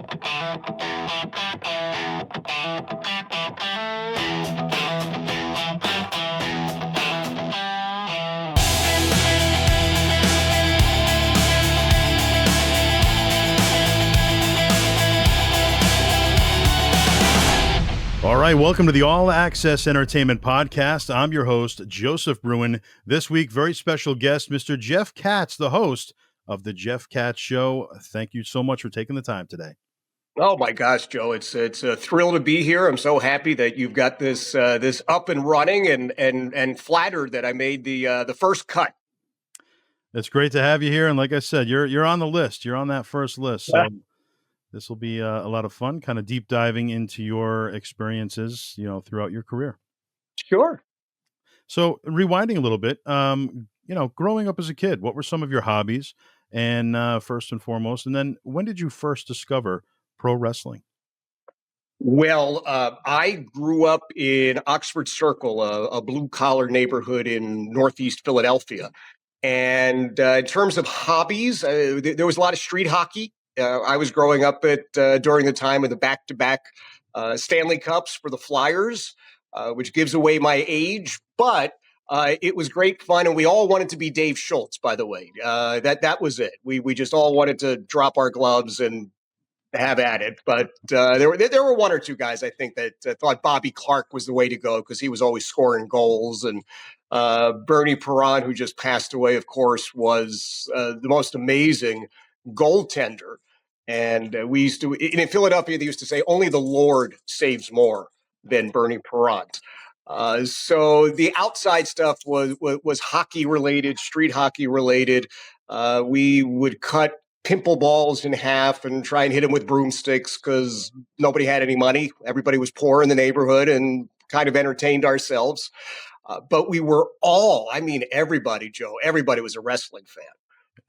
All right, welcome to the All Access Entertainment Podcast. I'm your host, Joseph Bruen. This week, very special guest, Mr. Jeff Katz, the host of the Jeff Katz Show. Thank you so much for taking the time today. Oh my gosh, Joe! It's a thrill to be here. I'm so happy that you've got this up and running, and flattered that I made the first cut. It's great to have you here, and like I said, you're on the list. You're on that first list, so this will be a lot of fun, kind of deep diving into your experiences, throughout your career. Sure. So rewinding a little bit, growing up as a kid, what were some of your hobbies? And first and foremost, and then when did you first discover pro wrestling? Well, I grew up in Oxford Circle, a blue-collar neighborhood in Northeast Philadelphia. And in terms of hobbies, there was a lot of street hockey. I was growing up during the time of the back-to-back Stanley Cups for the Flyers, which gives away my age. But it was great fun, and we all wanted to be Dave Schultz, by the way. That was it. We just all wanted to drop our gloves and have at it. But there were one or two guys, I think, that thought Bobby Clark was the way to go because he was always scoring goals. And Bernie Perron, who just passed away, of course, was the most amazing goaltender. And we used to, in Philadelphia, they used to say, only the Lord saves more than Bernie Perron. So the outside stuff was hockey related, street hockey related. We would cut pimple balls in half and try and hit them with broomsticks because nobody had any money. Everybody was poor in the neighborhood and kind of entertained ourselves. But we were everybody, Joe, everybody was a wrestling fan.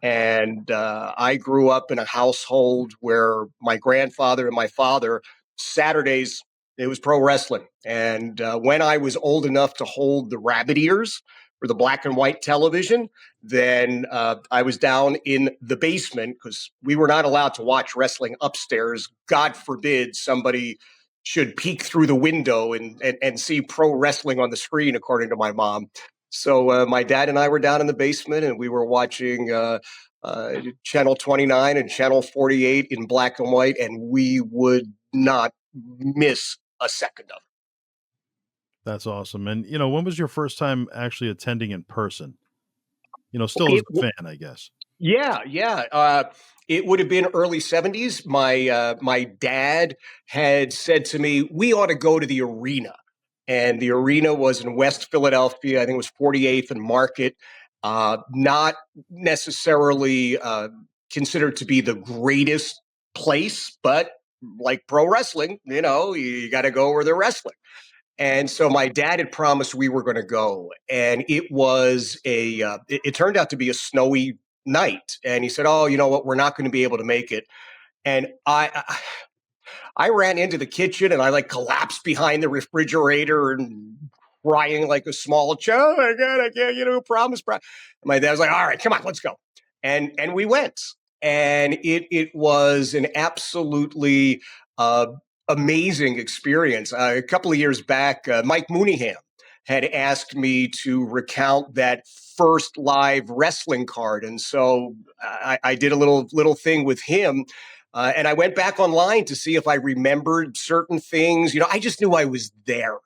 And I grew up in a household where my grandfather and my father, Saturdays, it was pro wrestling. And when I was old enough to hold the rabbit ears for the black and white television, then I was down in the basement because we were not allowed to watch wrestling upstairs. God forbid somebody should peek through the window and see pro wrestling on the screen, according to my mom. So my dad and I were down in the basement, and we were watching Channel 29 and Channel 48 in black and white, and we would not miss a second of it. That's awesome. And, when was your first time actually attending in person? Still as a fan, I guess. Yeah. It would have been early 70s. My dad had said to me, we ought to go to the arena. And the arena was in West Philadelphia. I think it was 48th and Market. Not necessarily considered to be the greatest place, but like pro wrestling, you got to go where they're wrestling. And so my dad had promised we were going to go, and it was it turned out to be a snowy night. And he said, "Oh, you know what? We're not going to be able to make it." And I ran into the kitchen and I collapsed behind the refrigerator and crying like a small child. Oh my God, I can't, promise. My dad was like, "All right, come on, let's go." And we went, and it was an absolutely amazing experience. A couple of years back, Mike Mooneyham had asked me to recount that first live wrestling card. And so I did a little thing with him. And I went back online to see if I remembered certain things. I just knew I was there.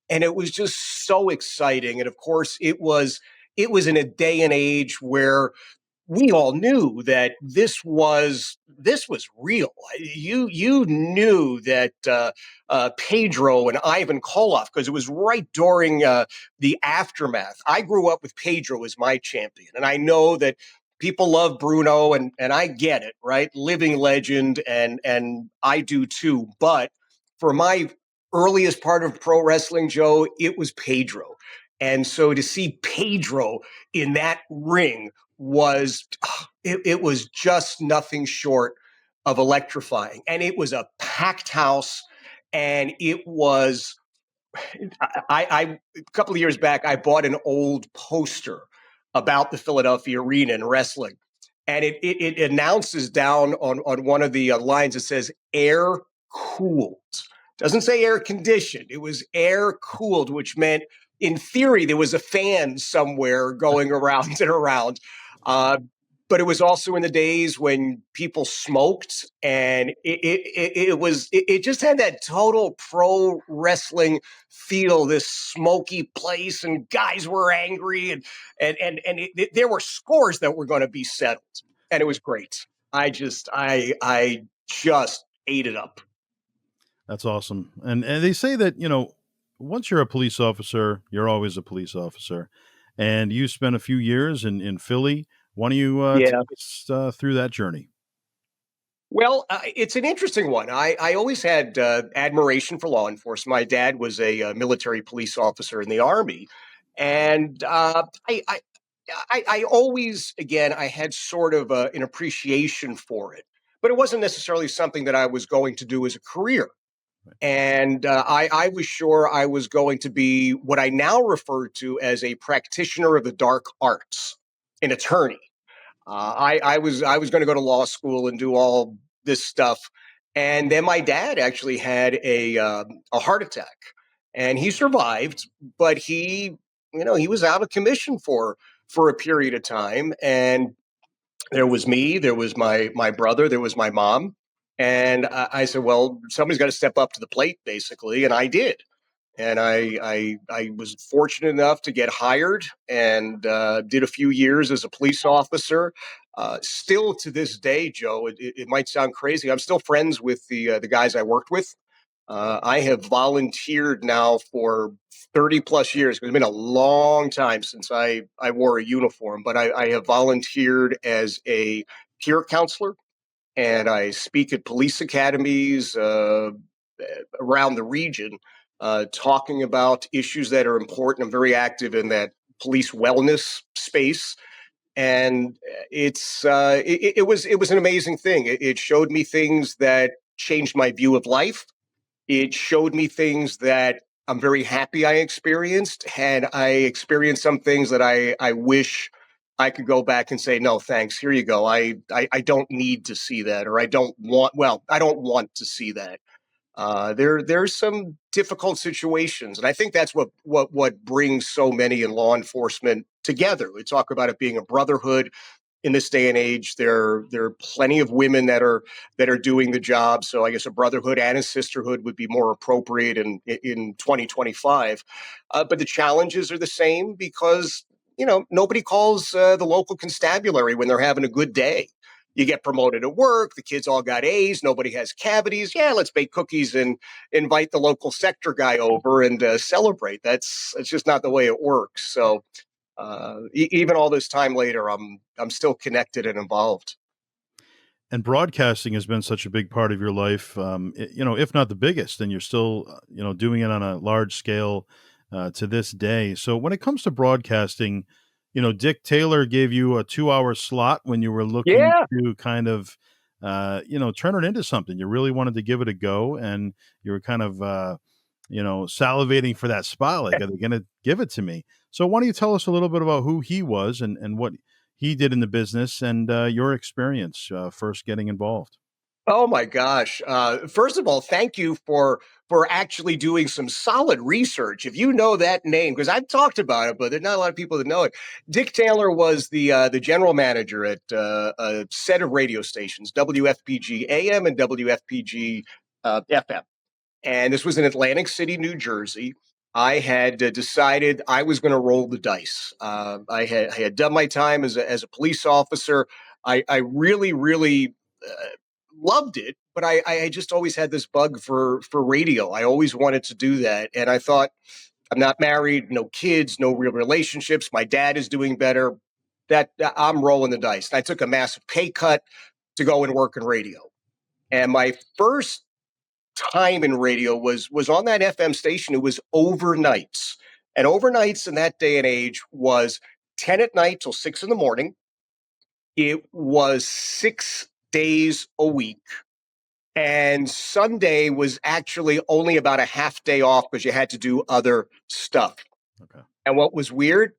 And it was just so exciting. And of course, it was in a day and age where we all knew that this was real. You knew that Pedro and Ivan Koloff, because it was right during the aftermath. I grew up with Pedro as my champion, and I know that people love Bruno, and I get it, right? Living legend, and I do too. But for my earliest part of pro wrestling, Joe, it was Pedro. And so to see Pedro in that ring was it was just nothing short of electrifying. And it was a packed house, and it was I a couple of years back I bought an old poster about the Philadelphia arena and wrestling. and it announces down on one of the lines, it says air cooled. Doesn't say air conditioned. It was air cooled, which meant in theory there was a fan somewhere going around and around. Uh, but it was also in the days when people smoked, and it just had that total pro wrestling feel. This smoky place, and guys were angry, and there were scores that were going to be settled, and it was great. I just ate it up. That's awesome. And they say that, once you're a police officer, you're always a police officer. And you spent a few years in Philly. Why don't you Yeah. take us through that journey? Well, it's an interesting one. I always had admiration for law enforcement. My dad was a military police officer in the Army. And I always, again, I had sort of an appreciation for it, but it wasn't necessarily something that I was going to do as a career. And I was sure I was going to be what I now refer to as a practitioner of the dark arts, an attorney. I was going to go to law school and do all this stuff, and then my dad actually had a heart attack, and he survived, but he was out of commission for a period of time, and there was me, there was my brother, there was my mom, and I said, well, somebody's got to step up to the plate, basically, and I did. And I was fortunate enough to get hired and did a few years as a police officer. Still to this day, Joe, it might sound crazy. I'm still friends with the guys I worked with. I have volunteered now for 30 plus years. It's been a long time since I wore a uniform, but I have volunteered as a peer counselor, and I speak at police academies around the region, talking about issues that are important. I'm very active in that police wellness space, and it was an amazing thing. It showed me things that changed my view of life. It showed me things that I'm very happy I experienced, and I experienced some things that I wish I could go back and say, no, thanks. Here you go. I don't need to see that, or I don't want to see that. There's some difficult situations, and I think that's what brings so many in law enforcement together. We talk about it being a brotherhood in this day and age. There are plenty of women that are doing the job. So I guess a brotherhood and a sisterhood would be more appropriate in 2025. But the challenges are the same because nobody calls the local constabulary when they're having a good day. You get promoted at work, the kids all got A's, nobody has cavities. Yeah, let's bake cookies and invite the local sector guy over and celebrate. That's just not the way it works. So even all this time later, I'm still connected and involved. And broadcasting has been such a big part of your life, if not the biggest, and you're still, doing it on a large scale to this day. So when it comes to broadcasting, Dick Taylor gave you a 2 hour slot when you were looking Yeah. to kind of, turn it into something. You really wanted to give it a go, and you were kind of, salivating for that spot. Like, are they going to give it to me? So why don't you tell us a little bit about who he was and what he did in the business and your experience first getting involved? Oh my gosh. First of all, thank you for actually doing some solid research. If you know that name, because I've talked about it, but there's not a lot of people that know it. Dick Taylor was the general manager at a set of radio stations, WFPG AM and WFPG FM. And this was in Atlantic City, New Jersey. I had decided I was going to roll the dice. I had done my time as a police officer. I really, really loved it, but I just always had this bug for radio. I always wanted to do that, and I thought, I'm not married, no kids, no real relationships. My dad is doing better. That I'm rolling the dice. And I took a massive pay cut to go and work in radio. And my first time in radio was on that FM station. It was overnights, and overnights in that day and age was 10 at night till 6 in the morning. It was 6 days a week. And Sunday was actually only about a half day off because you had to do other stuff. Okay. And what was weird,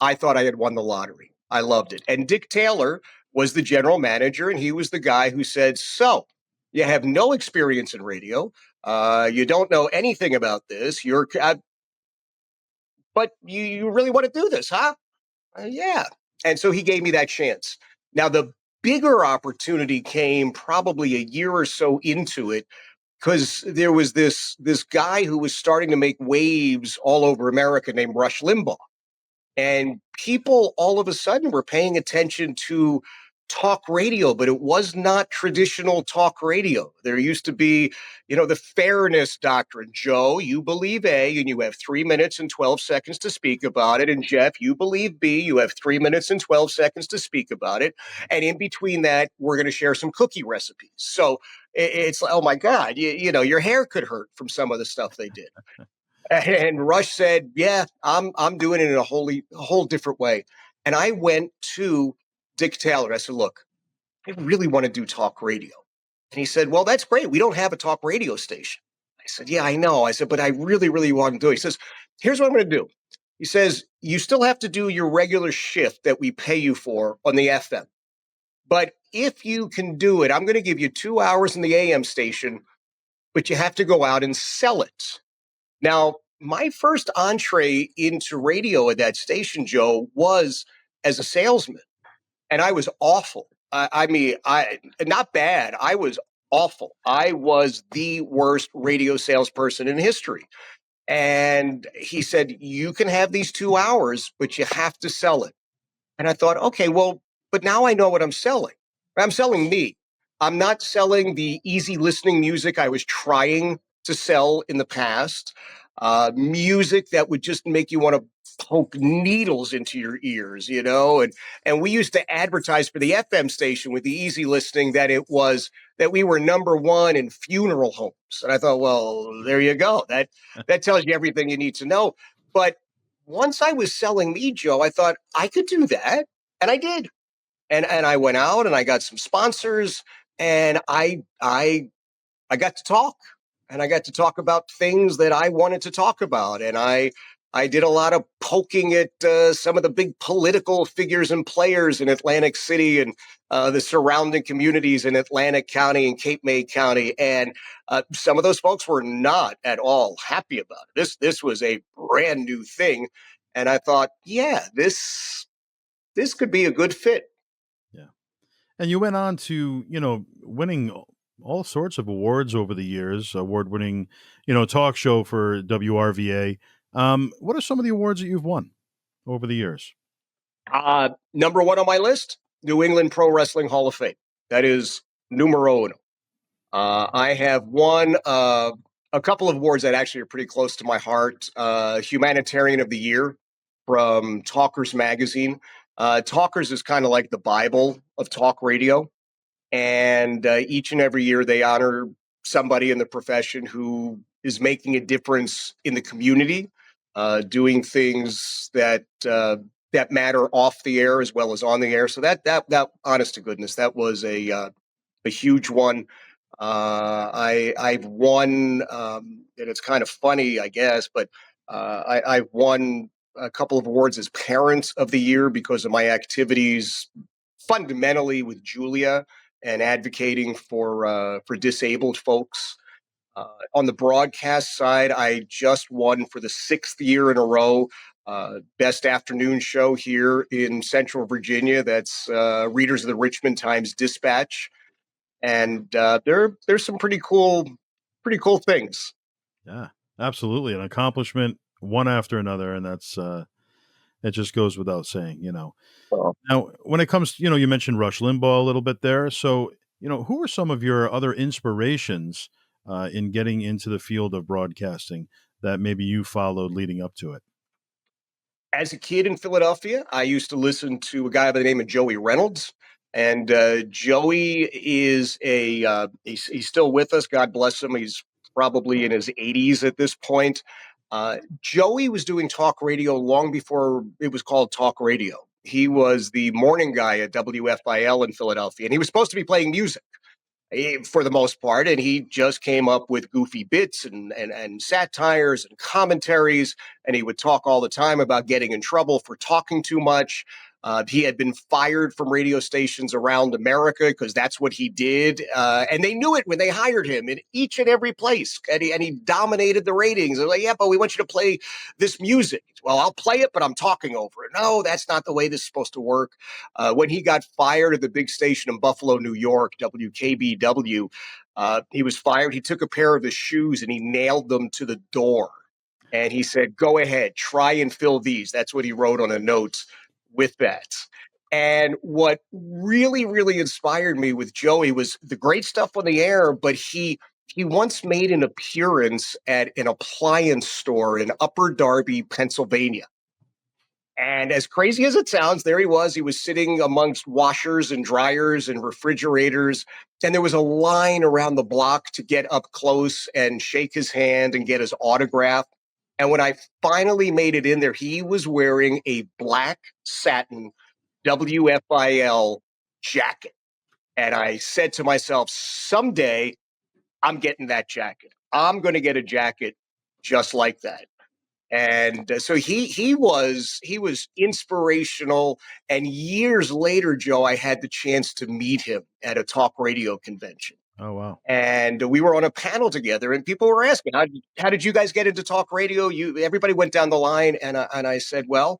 I thought I had won the lottery. I loved it. And Dick Taylor was the general manager, and he was the guy who said, "So, you have no experience in radio. You don't know anything about this. But you really want to do this, huh? Yeah." And so he gave me that chance. Now, the bigger opportunity came probably a year or so into it because there was this guy who was starting to make waves all over America named Rush Limbaugh. And people all of a sudden were paying attention to talk radio, but it was not traditional talk radio. There used to be, the fairness doctrine. Joe, you believe A, and you have 3 minutes and 12 seconds to speak about it. And Jeff, you believe B, you have 3 minutes and 12 seconds to speak about it. And in between that, we're going to share some cookie recipes. So it's like, oh my God, your hair could hurt from some of the stuff they did. And Rush said, "Yeah, I'm doing it in a whole different way." And I went to Dick Taylor. I said, "Look, I really want to do talk radio." And he said, "Well, that's great. We don't have a talk radio station." I said, "Yeah, I know." I said, "But I really, really want to do it." He says, "Here's what I'm going to do." He says, "You still have to do your regular shift that we pay you for on the FM. But if you can do it, I'm going to give you 2 hours in the AM station, but you have to go out and sell it." Now, my first entree into radio at that station, Joe, was as a salesman, and I was awful. I mean, I not bad. I was awful. I was the worst radio salesperson in history. And he said, "You can have these 2 hours, but you have to sell it." And I thought, okay, well, but now I know what I'm selling. I'm selling me. I'm not selling the easy listening music I was trying to sell in the past. Music that would just make you want to poke needles into your ears, and we used to advertise for the FM station with the easy listening that we were number one in funeral homes. And I thought, well, there you go. That tells you everything you need to know. But once I was selling me, Joe, I thought I could do that. And I did. And I went out and I got some sponsors, and I got to talk, and I got to talk about things that I wanted to talk about. And I did a lot of poking at some of the big political figures and players in Atlantic City and the surrounding communities in Atlantic County and Cape May County. And some of those folks were not at all happy about it. This was a brand new thing. And I thought, yeah, this could be a good fit. Yeah. And you went on to, winning all sorts of awards over the years, award-winning, talk show for WRVA. What are some of the awards that you've won over the years? Number one on my list, New England Pro Wrestling Hall of Fame. That is numero uno. I have won a couple of awards that actually are pretty close to my heart. Humanitarian of the Year from Talkers Magazine. Talkers is kind of like the Bible of talk radio. And each and every year they honor somebody in the profession who is making a difference in the community, doing things that matter off the air as well as on the air. So that honest to goodness, that was a huge one. I've won, and it's kind of funny, I guess, but I've won a couple of awards as Parents of the Year because of my activities, fundamentally with Julia and advocating for disabled folks. On the broadcast side, I just won for the 6th year in a row. Best afternoon show here in Central Virginia. That's Readers of the Richmond Times Dispatch, and there's some pretty cool things. Yeah, absolutely. An accomplishment one after another. And that's, it just goes without saying, Well, Now, when it comes to, you mentioned Rush Limbaugh a little bit there. So, who are some of your other inspirations in getting into the field of broadcasting that maybe you followed leading up to it? as a kid in Philadelphia, I used to listen to a guy by the name of Joey Reynolds. And Joey is he's still with us. God bless him. He's probably in his 80s at this point. Joey was doing talk radio long before it was called talk radio. He was the morning guy at WFIL in Philadelphia, and he was supposed to be playing music for the most part, and he just came up with goofy bits and satires and commentaries, and he would talk all the time about getting in trouble for talking too much. He had been fired from radio stations around America because that's what he did. And they knew it when they hired him in each and every place. And he dominated the ratings. They're like, yeah, but we want you to play this music. Well, I'll play it, but I'm talking over it. No, that's not the way this is supposed to work. When he got fired at the big station in Buffalo, New York, WKBW, he was fired. He took a pair of his shoes and he nailed them to the door. And he said, go ahead, try and fill these. That's what he wrote on a note with that. And what really, really inspired me with Joey was the great stuff on the air, but he once made an appearance at an appliance store in Upper Darby, Pennsylvania. And as crazy as it sounds, there he was. He was sitting amongst washers and dryers and refrigerators. And there was a line around the block to get up close and shake his hand and get his autograph. And when I finally made it in there, he was wearing a black satin WFIL jacket. And I said to myself, someday I'm getting that jacket. I'm going to get a jacket just like that. And so he was inspirational. And years later, Joe, I had the chance to meet him at a talk radio convention. Oh, wow. And we were on a panel together, and people were asking, how did you guys get into talk radio? Everybody went down the line, and I said, well,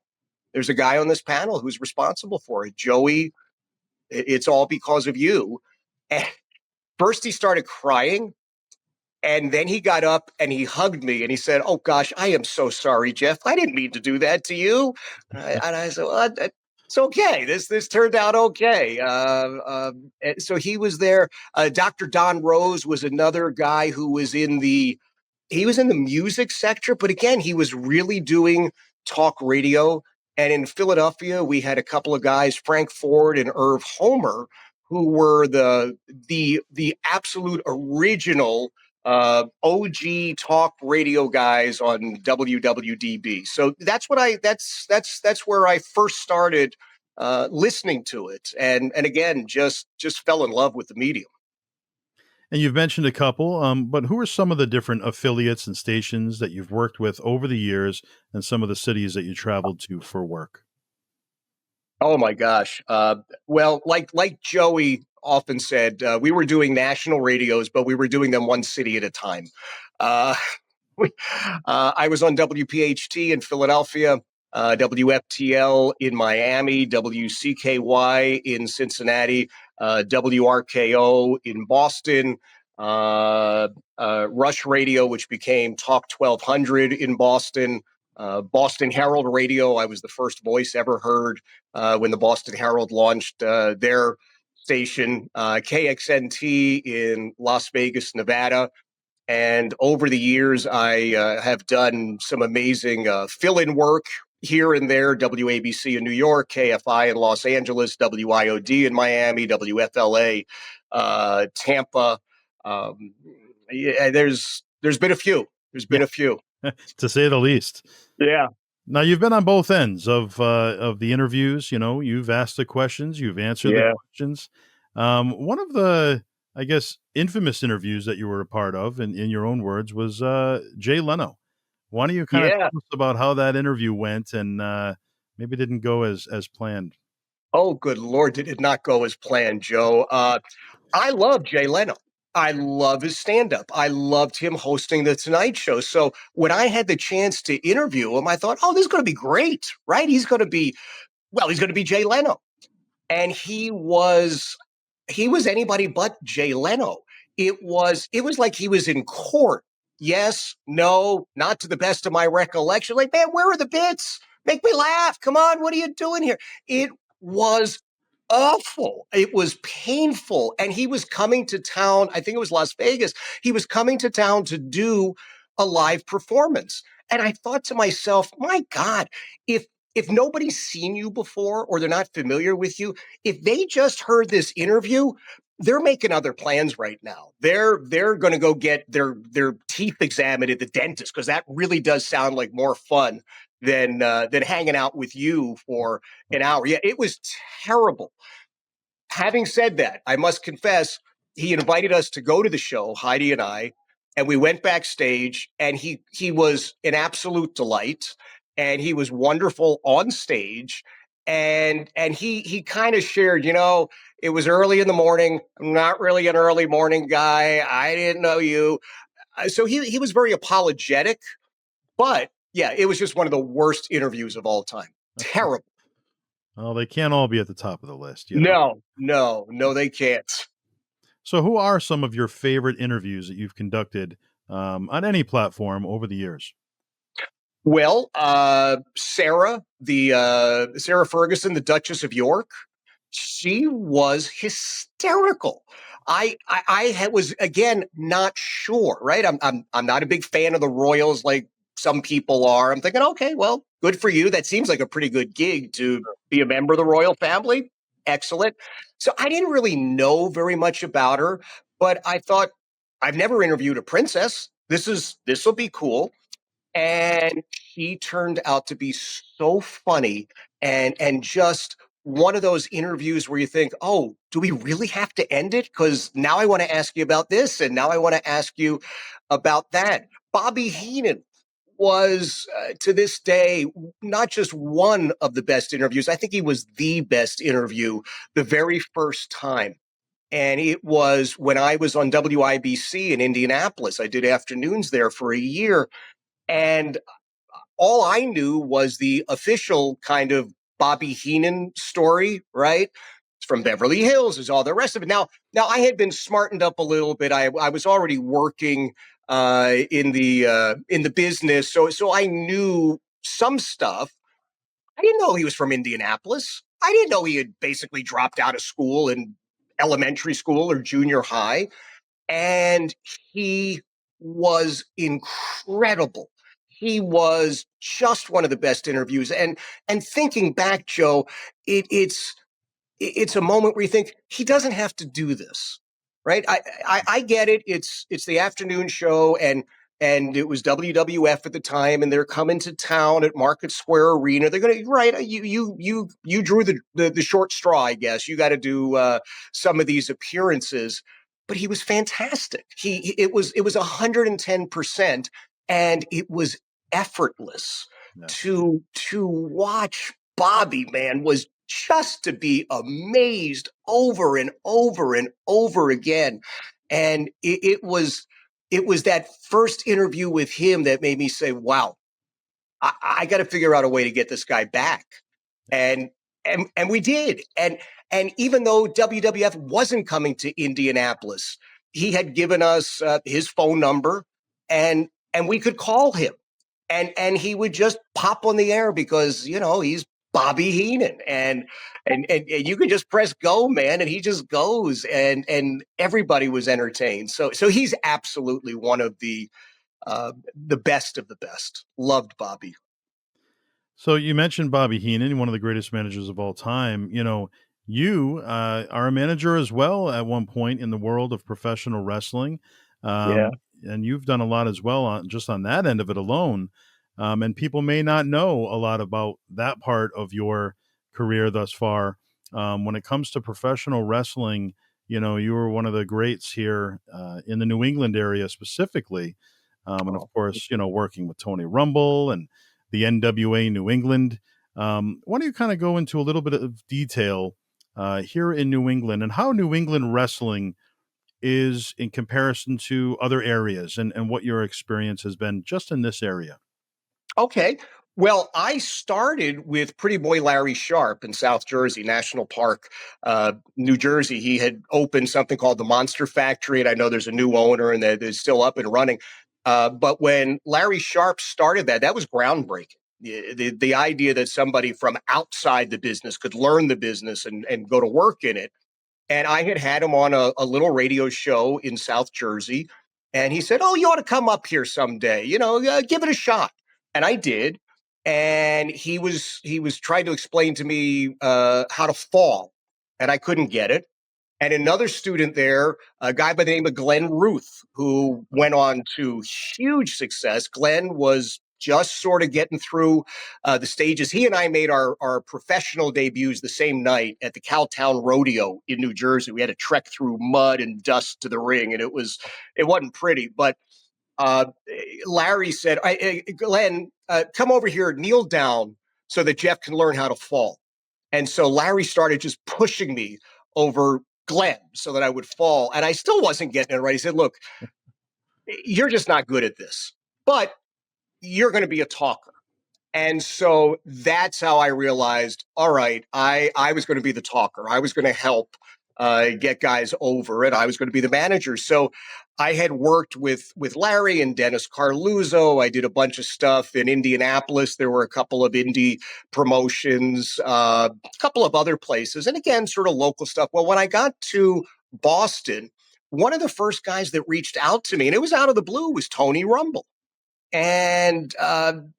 there's a guy on this panel who's responsible for it. Joey, it's all because of you. And first he started crying. And then he got up and he hugged me and he said, oh, gosh, I am so sorry, Jeff. I didn't mean to do that to you. And I said, well, it's okay. This turned out okay. So he was there. Dr. Don Rose was another guy who was in the music sector. But again, he was really doing talk radio. And in Philadelphia, we had a couple of guys, Frank Ford and Irv Homer, who were the absolute original OG talk radio guys on WWDB. So that's where I first started listening to it, and again, just fell in love with the medium. And you've mentioned a couple, but who are some of the different affiliates and stations that you've worked with over the years, and some of the cities that you traveled to for work? Oh my gosh! Well, like Joey often said, we were doing national radios, but we were doing them one city at a time. Uh, I was on WPHT in Philadelphia, WFTL in Miami, WCKY in Cincinnati, WRKO in Boston, Rush Radio, which became Talk 1200 in Boston, Boston Herald Radio. I was the first voice ever heard when the Boston Herald launched their station, KXNT in Las Vegas, Nevada. And over the years, I have done some amazing fill-in work here and there. WABC in New York, KFI in Los Angeles, WIOD in Miami, WFLA, Tampa. Yeah, there's been a few. There's been a few, to say the least. Yeah. Now, you've been on both ends of the interviews. You know, you've asked the questions, you've answered the questions. One of the, I guess, infamous interviews that you were a part of, in your own words, was Jay Leno. Why don't you kind of tell us about how that interview went, and maybe it didn't go as planned? Oh, good Lord, did it not go as planned, Joe? I love Jay Leno. I love his stand-up. I loved him hosting The Tonight Show. So when I had the chance to interview him, I thought, oh, this is going to be great, right? He's going to be Jay Leno. And he was anybody but Jay Leno. It was like he was in court. Yes, no, not to the best of my recollection. Like, man, where are the bits? Make me laugh. Come on, what are you doing here? It was awful. It was painful. And he was coming to town. I think it was Las Vegas. He was coming to town to do a live performance. And I thought to myself, my God, if nobody's seen you before or they're not familiar with you, if they just heard this interview, they're making other plans right now. They're going to go get their teeth examined at the dentist, because that really does sound like more fun than hanging out with you for an hour. Yeah, it was terrible. Having said that, I must confess, he invited us to go to the show, Heidi and I, and we went backstage, and he was an absolute delight, and he was wonderful on stage. And he kind of shared, it was early in the morning. I'm not really an early morning guy. I didn't know you. So he was very apologetic, but yeah, it was just one of the worst interviews of all time. Terrible. Well, they can't all be at the top of the list, No, they can't. So, who are some of your favorite interviews that you've conducted on any platform over the years? Well, Sarah, the Sarah Ferguson, the Duchess of York, she was hysterical. Was again not sure, right? I'm not a big fan of the Royals like some people are. I'm thinking, okay, well, good for you. That seems like a pretty good gig to be a member of the royal family. Excellent. So I didn't really know very much about her, but I thought I've never interviewed a princess. This will be cool. And she turned out to be so funny and just one of those interviews where you think, oh, do we really have to end it? Because now I want to ask you about this, and now I want to ask you about that. Bobby Heenan was to this day not just one of the best interviews. I think he was the best interview the very first time. And it was when I was on WIBC in Indianapolis. I did afternoons there for a year. And all I knew was the official kind of Bobby Heenan story, right? It's from Beverly Hills, is all the rest of it. Now I had been smartened up a little bit. I was already working in the business, so I knew some stuff. I didn't know he was from Indianapolis. I didn't know he had basically dropped out of school in elementary school or junior high, and he was incredible. He was just one of the best interviews. And thinking back, Joe, it's a moment where you think he doesn't have to do this, right? I get it. It's the afternoon show, and it was WWF at the time, and they're coming to town at Market Square Arena. They're gonna right. You drew the short straw, I guess. You got to do some of these appearances, but he was fantastic. It was 110%, and it was effortless Yeah. to watch. Bobby, man, was just to be amazed over and over and over again. And it was that first interview with him that made me say, wow, I got to figure out a way to get this guy back. And and we did. And even though WWF wasn't coming to Indianapolis, he had given us his phone number, and we could call him, and he would just pop on the air because he's Bobby Heenan, and you can just press go, man, and he just goes, and everybody was entertained. So he's absolutely one of the best of the best. Loved Bobby. So, you mentioned Bobby Heenan, one of the greatest managers of all time. You are a manager as well at one point in the world of professional wrestling. Yeah. And you've done a lot as well just on that end of it alone. And people may not know a lot about that part of your career thus far. When it comes to professional wrestling, you were one of the greats here in the New England area specifically. And of course, working with Tony Rumble and the NWA New England. Why don't you kind of go into a little bit of detail here in New England and how New England wrestling is in comparison to other areas, and what your experience has been just in this area? Okay. Well, I started with Pretty Boy Larry Sharp in South Jersey, National Park, New Jersey. He had opened something called the Monster Factory, and I know there's a new owner and that is still up and running. But when Larry Sharp started that was groundbreaking. The idea that somebody from outside the business could learn the business and go to work in it. And I had him on a little radio show in South Jersey. And he said, "Oh, you ought to come up here someday, give it a shot." And I did. And he was trying to explain to me how to fall, and I couldn't get it. And another student there, a guy by the name of Glenn Ruth, who went on to huge success. Glenn was just sort of getting through the stages. He and I made our professional debuts the same night at the Cowtown Rodeo in New Jersey. We had to trek through mud and dust to the ring, and it wasn't pretty. But uh, Larry said, Glenn, come over here, kneel down so that Jeff can learn how to fall. And so Larry started just pushing me over Glenn so that I would fall. And I still wasn't getting it right. He said, look, you're just not good at this, but you're going to be a talker. And so that's how I realized, all right, I was going to be the talker. I was going to help get guys over it. I was going to be the manager. So I had worked with Larry and Dennis Carluzzo. I did a bunch of stuff in Indianapolis. There were a couple of indie promotions, a couple of other places, and again, sort of local stuff. Well, when I got to Boston, one of the first guys that reached out to me, and it was out of the blue, was Tony Rumble. And,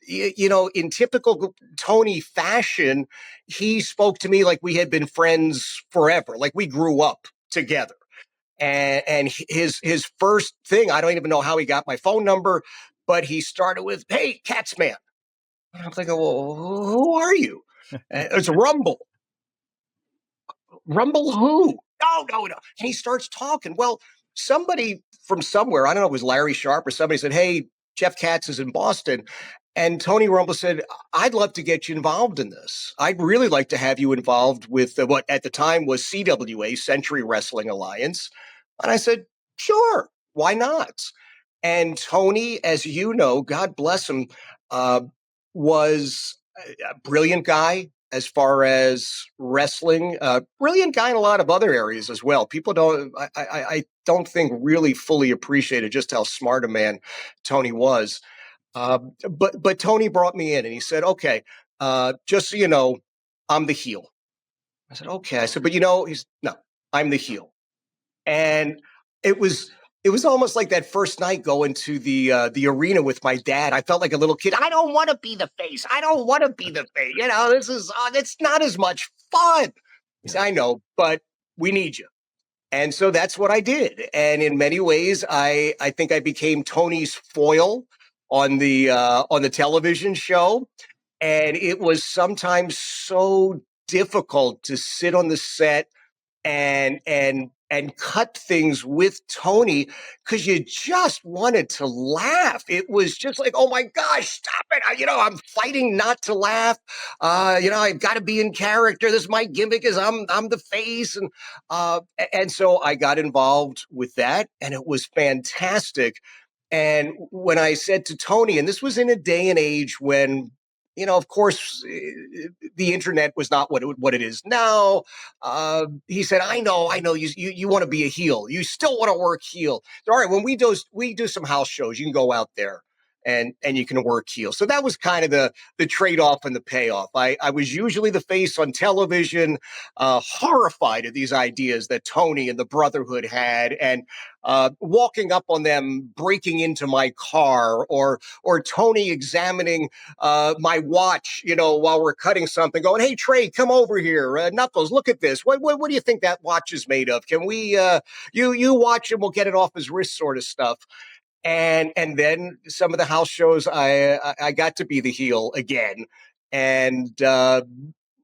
in typical Tony fashion, he spoke to me like we had been friends forever, like we grew up together. And his first thing, I don't even know how he got my phone number, but he started with, "Hey, Katzman." And I'm thinking, well, who are you? It's Rumble. Rumble who? No, no, no. And he starts talking. Well, somebody from somewhere, I don't know, it was Larry Sharp or somebody said, "Hey, Jeff Katz is in Boston." And Tony Rumble said, "I'd love to get you involved in this. I'd really like to have you involved with what at the time was CWA, Century Wrestling Alliance." And I said, "Sure, why not?" And Tony, as you know, God bless him, uh, was a brilliant guy as far as wrestling. Brilliant guy in a lot of other areas as well. People don't, I don't think really fully appreciated just how smart a man Tony was. But Tony brought me in and he said, "Okay, just so you know, I'm the heel." I said, "Okay." I said, "But he's no, I'm the heel." And it was it was almost like that first night going to the arena with my dad. I felt like a little kid. I don't want to be the face. I don't want to be the face. This is it's not as much fun. He said, "I know, but we need you." And so that's what I did. And in many ways, I think I became Tony's foil on the television show. And it was sometimes so difficult to sit on the set and cut things with Tony because you just wanted to laugh. It was just like, oh my gosh, stop it! I'm fighting not to laugh. I've got to be in character. This is my gimmick is I'm the face, and so I got involved with that, and it was fantastic. And when I said to Tony, and this was in a day and age when of course, the internet was not what it is now. He said, I know, you want to be a heel. You still want to work heel. All right, when we do some house shows, you can go out there and you can work heel. So that was kind of the trade-off and the payoff. I was usually the face on television, horrified at these ideas that Tony and the Brotherhood had, and walking up on them, breaking into my car, or Tony examining my watch, while we're cutting something, going, "Hey, Trey, come over here. Knuckles, look at this. What do you think that watch is made of? Can we, you watch and we'll get it off his wrist," sort of stuff. And then some of the house shows, I got to be the heel again. And,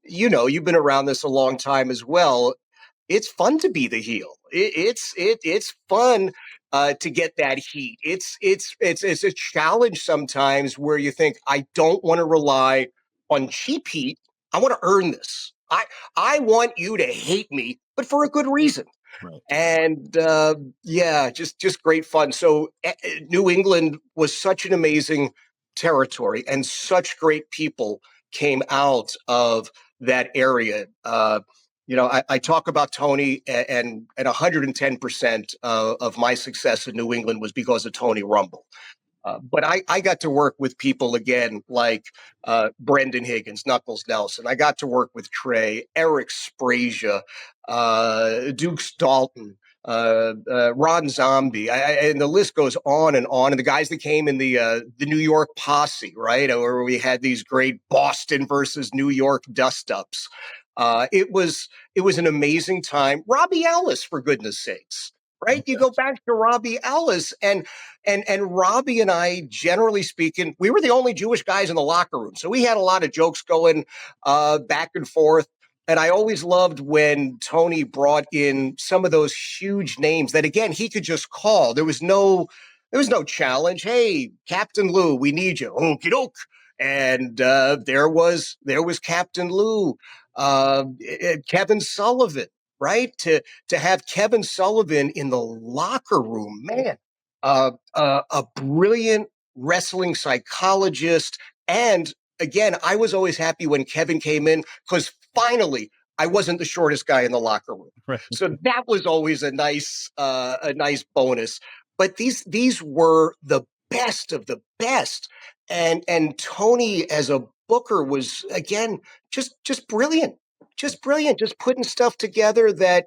you've been around this a long time as well. It's fun to be the heel. It's fun to get that heat. It's a challenge sometimes where you think, I don't want to rely on cheap heat. I want to earn this. I want you to hate me, but for a good reason. Right. And yeah, just great fun. So New England was such an amazing territory, and such great people came out of that area. I talk about Tony, and 110% of my success in New England was because of Tony Rumble. But I got to work with people again like Brendan Higgins, Knuckles Nelson. I got to work with Trey, Eric Sprasia, Dukes Dalton, Ron Zombie, and the list goes on and on. And the guys that came in the New York posse, right, where we had these great Boston versus New York dust-ups. It was an amazing time. Robbie Ellis, for goodness sakes. Right, Okay. you go back to Robbie Ellis, and Robbie and I, generally speaking, we were the only Jewish guys in the locker room, so we had a lot of jokes going back and forth. And I always loved when Tony brought in some of those huge names that, again, he could just call. There was no challenge. Hey, Captain Lou, we need you. Okie doke. And there was Captain Lou, Kevin Sullivan, right? To have Kevin Sullivan in the locker room, man, a brilliant wrestling psychologist. And again, I was always happy when Kevin came in because finally I wasn't the shortest guy in the locker room. Right. So that was always a nice bonus. But these were the best of the best. And Tony as a booker was again just brilliant. Just brilliant, just putting stuff together that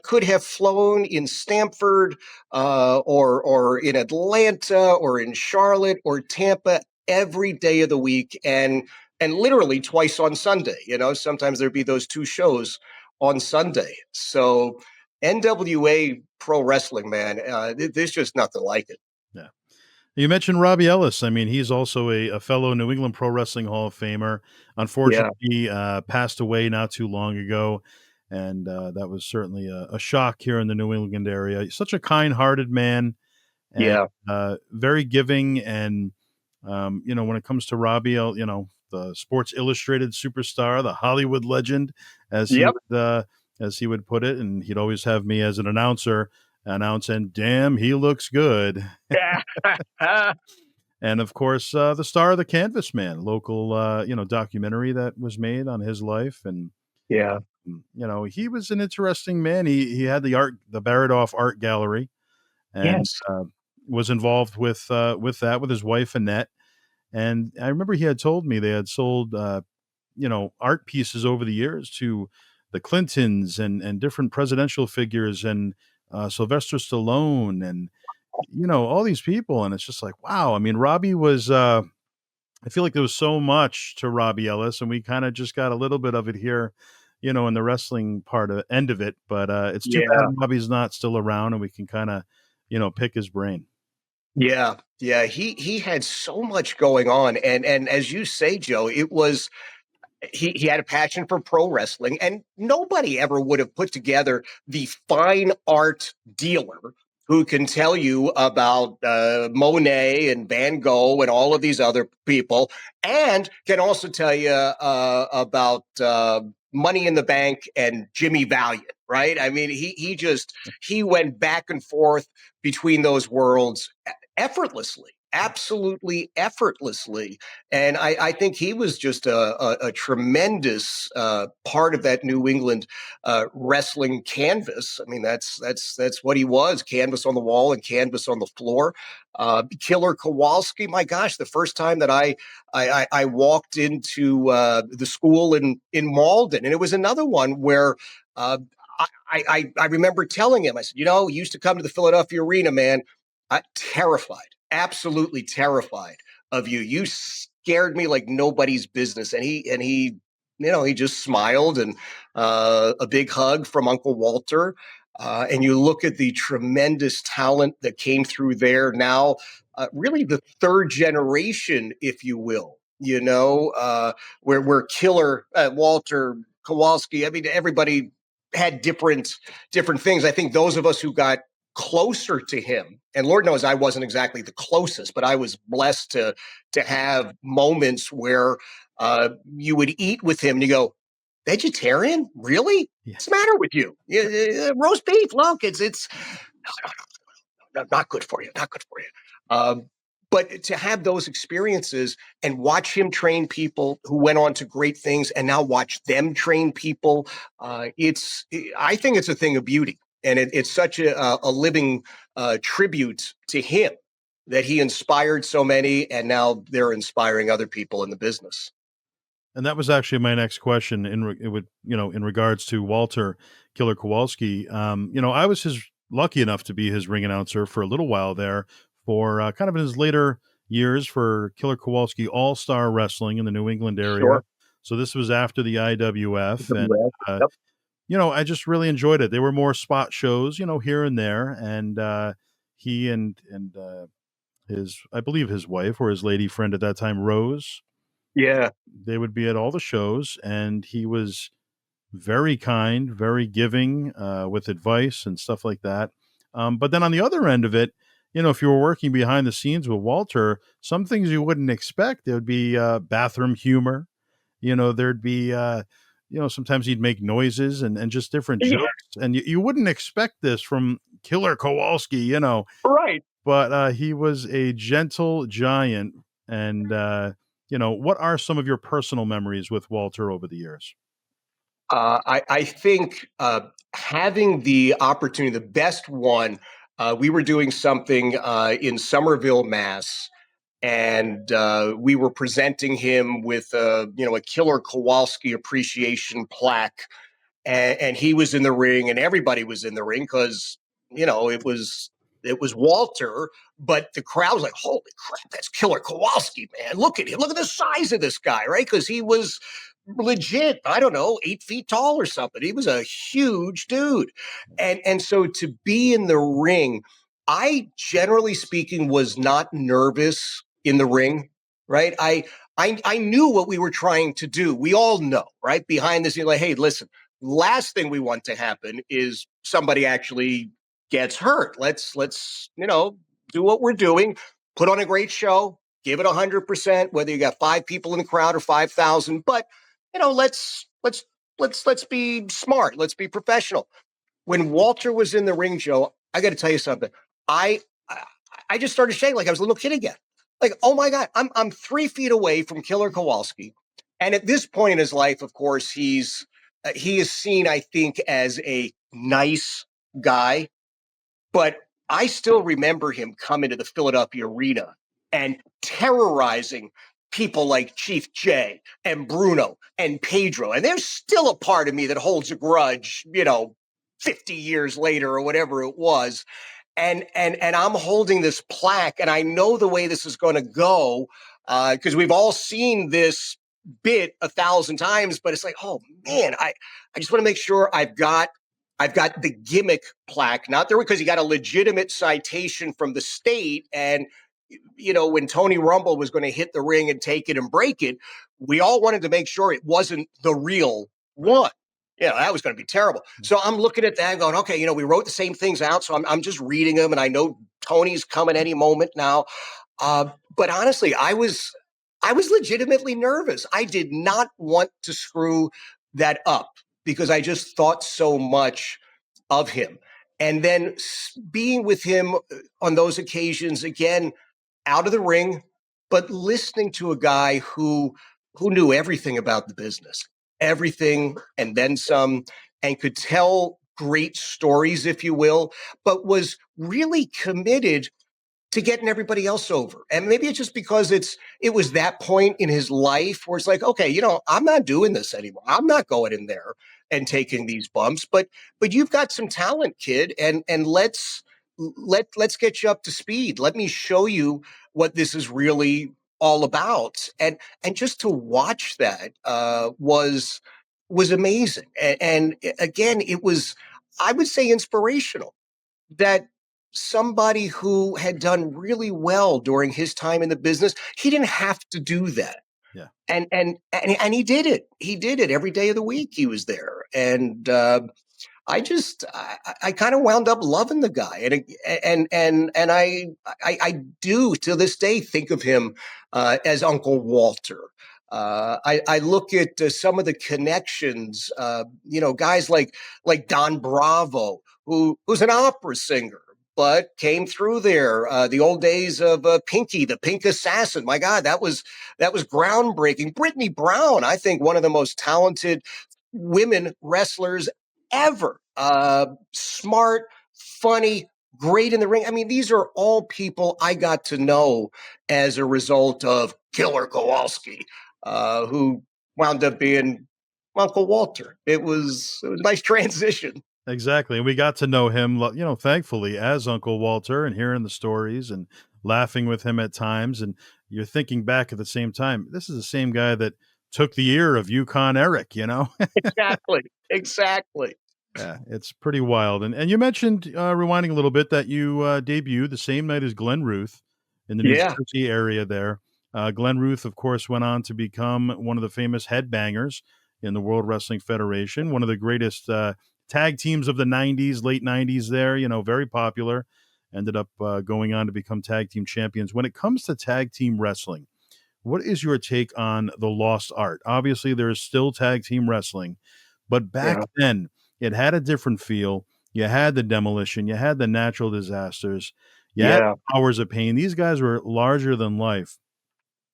could have flown in Stamford, or in Atlanta, or in Charlotte, or Tampa every day of the week, and literally twice on Sunday. Sometimes there'd be those two shows on Sunday. So NWA Pro Wrestling, man, there's just nothing like it. Yeah. You mentioned Robbie Ellis. I mean, he's also a fellow New England Pro Wrestling Hall of Famer. Yeah, Unfortunately, passed away not too long ago, and that was certainly a shock here in the New England area. He's such a kind-hearted man, and yeah, very giving. And when it comes to Robbie, the Sports Illustrated superstar, the Hollywood legend, as he yep. would as he would put it, and he'd always have me as an announcer announce, and damn, he looks good. Yeah. And of course, the star of the Canvas Man, local documentary that was made on his life, and Yeah. he was an interesting man. He had the Baradoff Art Gallery, and Yes. was involved with that with his wife Annette. And I remember he had told me they had sold art pieces over the years to the Clintons and different presidential figures, and Sylvester Stallone, and all these people. And it's just like, wow. I mean, Robbie was I feel like there was so much to Robbie Ellis, and we kind of just got a little bit of it here, in the wrestling end of it. But it's too bad Yeah. Robbie's not still around, and we can kind of pick his brain. Yeah. Yeah. He had so much going on. And as you say, Joe, it was he had a passion for pro wrestling, and nobody ever would have put together the fine art dealer who can tell you about Monet and Van Gogh and all of these other people, and can also tell you about Money in the Bank and Jimmy Valiant. Right? I mean, he went back and forth between those worlds effortlessly, absolutely effortlessly. And I think he was just a tremendous part of that New England wrestling canvas. I mean, that's what he was: canvas on the wall and canvas on the floor. Killer Kowalski, my gosh, the first time that I walked into the school in Malden, and it was another one where. I remember telling him, I said, he used to come to the Philadelphia Arena, man. Terrified, absolutely terrified of you. You scared me like nobody's business. And he just smiled, and a big hug from Uncle Walter. And you look at the tremendous talent that came through there now, really the third generation, if you will, where Killer Walter Kowalski, I mean, everybody had different things. I think those of us who got closer to him, and Lord knows I wasn't exactly the closest, but I was blessed to have moments where you would eat with him and you go, vegetarian, really? Yeah. What's the matter with you? Roast beef, look, it's not good for you, not good for you. But to have those experiences and watch him train people who went on to great things, and now watch them train people, I think it's a thing of beauty, and it's such a living tribute to him that he inspired so many, and now they're inspiring other people in the business. And that was actually my next question in regards to Walter Killer Kowalski. I was lucky enough to be his ring announcer for a little while there for kind of in his later years for Killer Kowalski All-Star Wrestling in the New England area. Sure. So this was after the IWF, and Yep. I just really enjoyed it. They were more spot shows, here and there, and he and his, I believe his wife or his lady friend at that time, Rose, Yeah. they would be at all the shows, and he was very kind, very giving with advice and stuff like that. But then on the other end of it, if you were working behind the scenes with Walter, some things you wouldn't expect. There would be bathroom humor. There'd be, sometimes he'd make noises and just different Yeah, jokes. And you wouldn't expect this from Killer Kowalski, right. but he was a gentle giant. And, what are some of your personal memories with Walter over the years? I think having the opportunity, the best one, we were doing something in Somerville, Mass, and we were presenting him with a Killer Kowalski appreciation plaque, and he was in the ring, and everybody was in the ring because it was Walter, but the crowd was like, "Holy crap, that's Killer Kowalski, man! Look at him! Look at the size of this guy, right?" Because he was legit, I don't know, 8 feet tall or something. He was a huge dude, and so to be in the ring, I generally speaking was not nervous in the ring, right? I knew what we were trying to do. We all know, right? Behind this, you're like, hey, listen, last thing we want to happen is somebody actually gets hurt. Let's do what we're doing, put on a great show, give it 100%, whether you got 5 people in the crowd or 5,000. But let's be smart. Let's be professional. When Walter was in the ring, Joe, I got to tell you something. I I just started shaking like I was a little kid again. Like, oh my God, I'm 3 feet away from Killer Kowalski, and at this point in his life, of course, he is seen, I think, as a nice guy, but I still remember him coming to the Philadelphia arena and terrorizing people like Chief Jay and Bruno and Pedro. And there's still a part of me that holds a grudge, 50 years later or whatever it was. And I'm holding this plaque, and I know the way this is going to go because we've all seen this bit 1,000 times. But it's like, oh man, I just want to make sure I've got the gimmick plaque, not there because he got a legitimate citation from the state. And when Tony Rumble was going to hit the ring and take it and break it, we all wanted to make sure it wasn't the real one. That was going to be terrible. So I'm looking at that and going, okay, we wrote the same things out. So I'm just reading them, and I know Tony's coming any moment now. But honestly, I was legitimately nervous. I did not want to screw that up because I just thought so much of him. And then being with him on those occasions, again, out of the ring, but listening to a guy who knew everything about the business, everything and then some, and could tell great stories, if you will, but was really committed to getting everybody else over. And maybe it's just because it was that point in his life where it's like, okay, I'm not doing this anymore. I'm not going in there and taking these bumps, but you've got some talent, kid, and let's get you up to speed. Let me show you what this is really all about. And just to watch that was amazing. And again, it was, I would say, inspirational that somebody who had done really well during his time in the business, he didn't have to do that. Yeah. And he did it. He did it every day of the week. He was there, and I kind of wound up loving the guy, and I do to this day think of him as Uncle Walter. I look at some of the connections, guys like Don Bravo, who's an opera singer, but came through there. The old days of Pinky, the Pink Assassin. My God, that was groundbreaking. Brittany Brown, I think one of the most talented women wrestlers ever. Smart, funny, great in the ring. I mean, these are all people I got to know as a result of Killer Kowalski, who wound up being Uncle Walter. It was a nice transition. Exactly. And we got to know him, thankfully, as Uncle Walter, and hearing the stories and laughing with him at times. And you're thinking back at the same time, this is the same guy that took the ear of Yukon Eric. Exactly. Exactly. Yeah, it's pretty wild. And you mentioned, rewinding a little bit, that you debuted the same night as Glenn Ruth in the New Yeah. Jersey area there. Glenn Ruth, of course, went on to become one of the famous headbangers in the World Wrestling Federation, one of the greatest tag teams of the 90s, late 90s there, very popular. ended up going on to become tag team champions. When it comes to tag team wrestling, what is your take on the lost art? Obviously, there is still tag team wrestling, but back Yeah. then it had a different feel. You had the demolition, you had the natural disasters, you had Yeah. hours of pain. These guys were larger than life.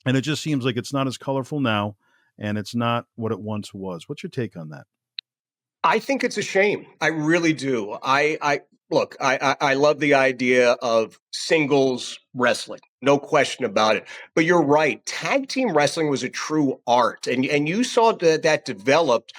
And it just seems like it's not as colorful now, and it's not what it once was. What's your take on that? I think it's a shame. I really do. I look. I love the idea of singles wrestling, no question about it. But you're right. Tag team wrestling was a true art, and you saw that developed,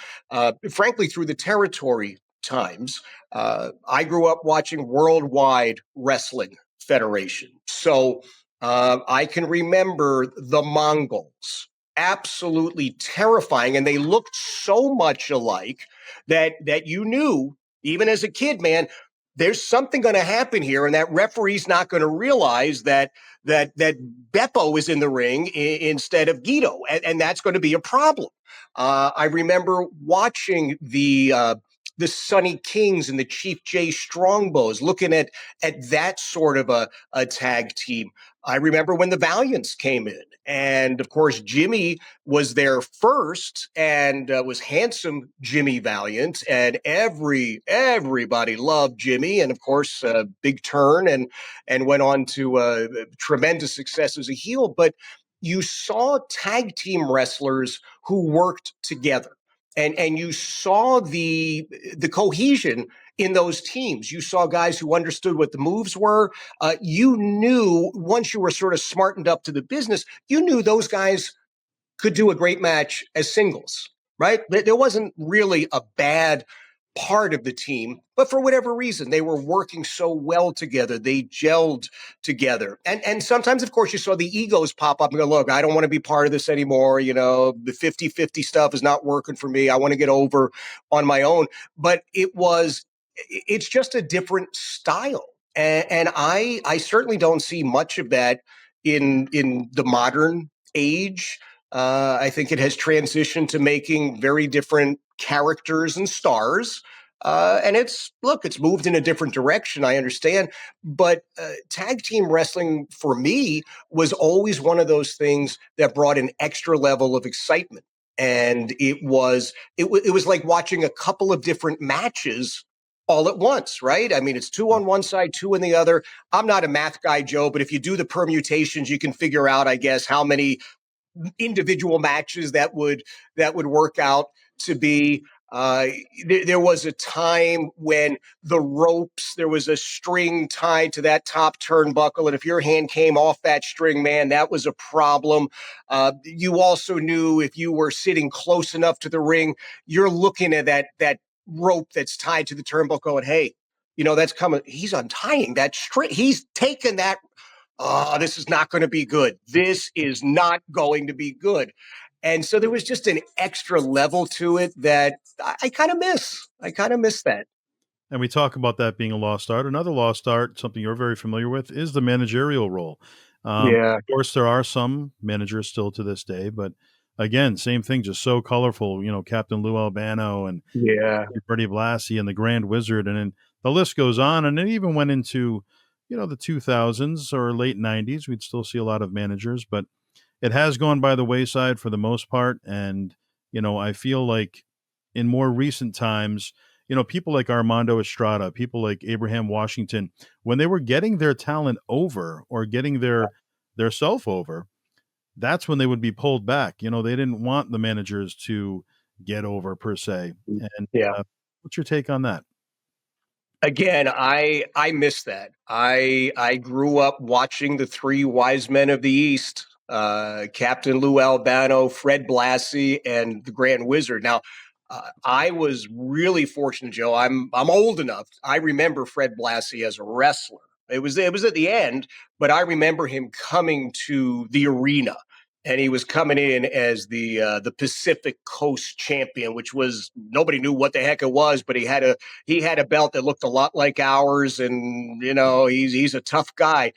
frankly, through the territory times. I grew up watching Worldwide Wrestling Federation, so I can remember the Mongols. Absolutely terrifying, and they looked so much alike that you knew, even as a kid, man, there's something going to happen here, and that referee's not going to realize that Beppo is in the ring instead of Guido, and that's going to be a problem. I remember watching the Sunny Kings and the Chief J Strongbows, looking at that sort of a tag team. I remember when the Valiants came in, and of course Jimmy was there first, and was handsome Jimmy Valiant, and everybody loved Jimmy, and of course big turn, and went on to tremendous success as a heel. But you saw tag team wrestlers who worked together, and you saw the cohesion in those teams. You saw guys who understood what the moves were. You knew, once you were sort of smartened up to the business, you knew those guys could do a great match as singles, right? There wasn't really a bad part of the team, but for whatever reason, they were working so well together. They gelled together. And sometimes, of course, you saw the egos pop up and go, look, I don't want to be part of this anymore. You know, the 50-50 stuff is not working for me. I want to get over on my own. But it's just a different style. And I certainly don't see much of that in the modern age. I think it has transitioned to making very different characters and stars. And it's moved in a different direction. I understand, but tag team wrestling for me was always one of those things that brought an extra level of excitement, and it was like watching a couple of different matches all at once, right? I mean, it's two on one side, two on the other. I'm not a math guy, Joe, but if you do the permutations, you can figure out, I guess, how many individual matches that would work out to be. There was a time when there was a string tied to that top turnbuckle, and if your hand came off that string, man, that was a problem. You also knew, if you were sitting close enough to the ring, you're looking at that rope that's tied to the turnbuckle, going, hey, that's coming. He's untying that string. He's taken that. Oh, this is not going to be good. This is not going to be good. And so there was just an extra level to it that I kind of miss. I kind of miss that. And we talk about that being a lost art. Another lost art, something you're very familiar with, is the managerial role. Yeah. Of course, there are some managers still to this day, but again, same thing, just so colorful. Captain Lou Albano and Yeah. Freddie Blassie and the Grand Wizard, and then the list goes on. And it even went into, the 2000s or late 90s. We'd still see a lot of managers, but it has gone by the wayside for the most part. And, I feel like in more recent times, people like Armando Estrada, people like Abraham Washington, when they were getting their talent over or getting their self over, that's when they would be pulled back. They didn't want the managers to get over per se. And Yeah. what's your take on that? Again, I miss that. I grew up watching the three wise men of the East, Captain Lou Albano, Fred Blassie, and the Grand Wizard. Now, I was really fortunate, Joe. I'm old enough. I remember Fred Blassie as a wrestler. It was at the end, but I remember him coming to the arena, and he was coming in as the Pacific Coast champion, which was, nobody knew what the heck it was, but he had a belt that looked a lot like ours, and he's a tough guy.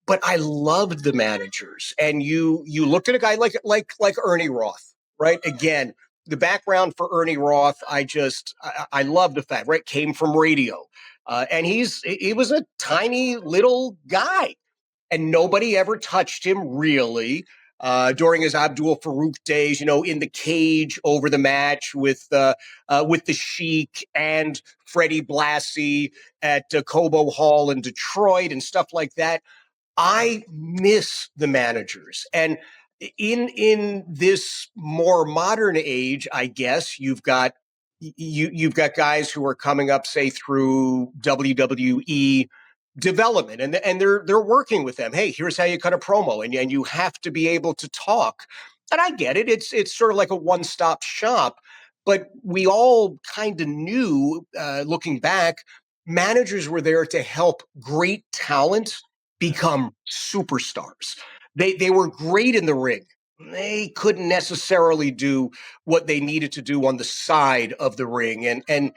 But I loved the managers, and you looked at a guy like Ernie Roth, right? Again, the background for Ernie Roth, I love the fact, right, came from radio. And he was a tiny little guy, and nobody ever touched him really. During his Abdul Farouk days, in the cage over the match with the Sheik and Freddie Blassie at Cobo Hall in Detroit and stuff like that. I miss the managers. And in this more modern age, I guess you've got guys who are coming up, say, through WWE development, and they're working with them. Hey, here's how you cut a promo, and you have to be able to talk. And I get it. It's sort of like a one-stop shop. But we all kind of knew, looking back, managers were there to help great talent become superstars. They were great in the ring. They couldn't necessarily do what they needed to do on the side of the ring. And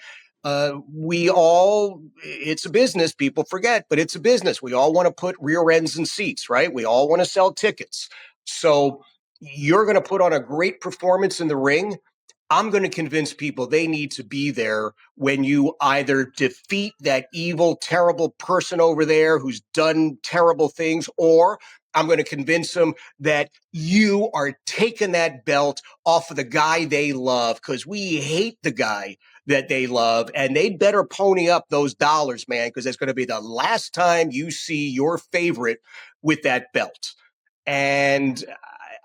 we all, it's a business, people forget, but it's a business. We all want to put rear ends in seats, right? We all want to sell tickets. So you're going to put on a great performance in the ring. I'm going to convince people they need to be there when you either defeat that evil, terrible person over there who's done terrible things, or I'm going to convince them that you are taking that belt off of the guy they love, because we hate the guy that they love, and they'd better pony up those dollars, man, because it's going to be the last time you see your favorite with that belt. And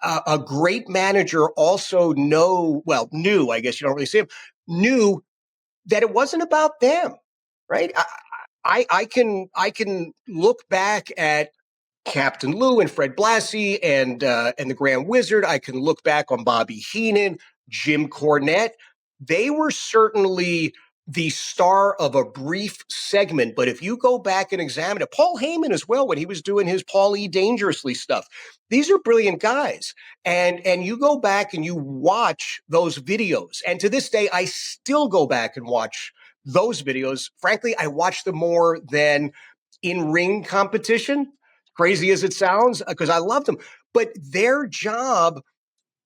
a great manager also knew, I guess you don't really see him, knew that it wasn't about them, right? I can look back at Captain Lou and Fred Blassie and the Grand Wizard. I can look back on Bobby Heenan, Jim Cornette. They were certainly the star of a brief segment, but if you go back and examine it, Paul Heyman as well, when he was doing his Paul E. Dangerously stuff, these are brilliant guys. And you go back and you watch those videos, and to this day, I still go back and watch those videos. Frankly, I watch them more than in-ring competition, crazy as it sounds, because I love them. But their job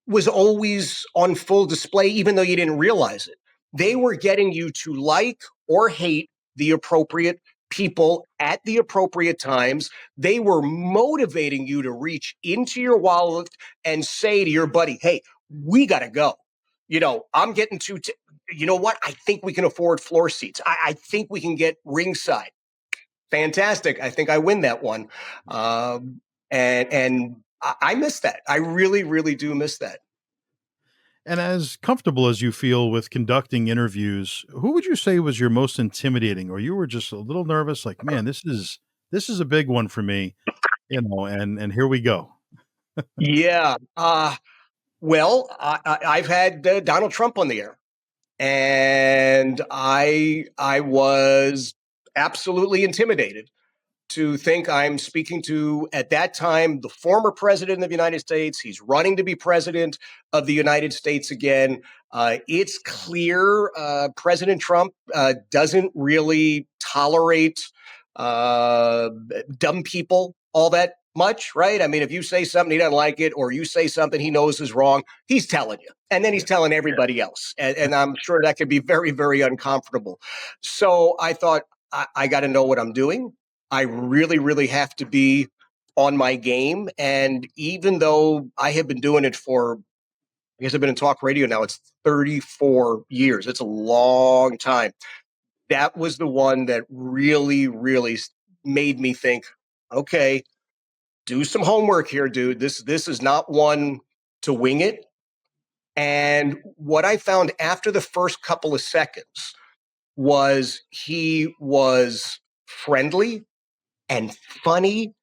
was always on full display, even though you didn't realize it. They were getting you to like or hate the appropriate people at the appropriate times. They were motivating you to reach into your wallet and say to your buddy, hey, we got to go. I'm getting you know what? I think we can afford floor seats. I think we can get ringside. Fantastic. I think I win that one. And I miss that. I really, really do miss that. And as comfortable as you feel with conducting interviews, who would you say was your most intimidating, or you were just a little nervous, like, man, this is a big one for me, and here we go. Yeah. Well, I've had Donald Trump on the air, and I was absolutely intimidated to think I'm speaking to, at that time, the former president of the United States. He's running to be president of the United States again. It's clear President Trump doesn't really tolerate dumb people all that much, right? I mean, if you say something he doesn't like it, or you say something he knows is wrong, he's telling you, and then he's telling everybody else. And I'm sure that could be very, very uncomfortable. So I thought, I got to know what I'm doing. I really, really have to be on my game. And even though I have been doing it for, I guess I've been in talk radio now, it's 34 years. It's a long time. That was the one that really, really made me think, okay, do some homework here, dude. This is not one to wing it. And what I found after the first couple of seconds was he was friendly and funny.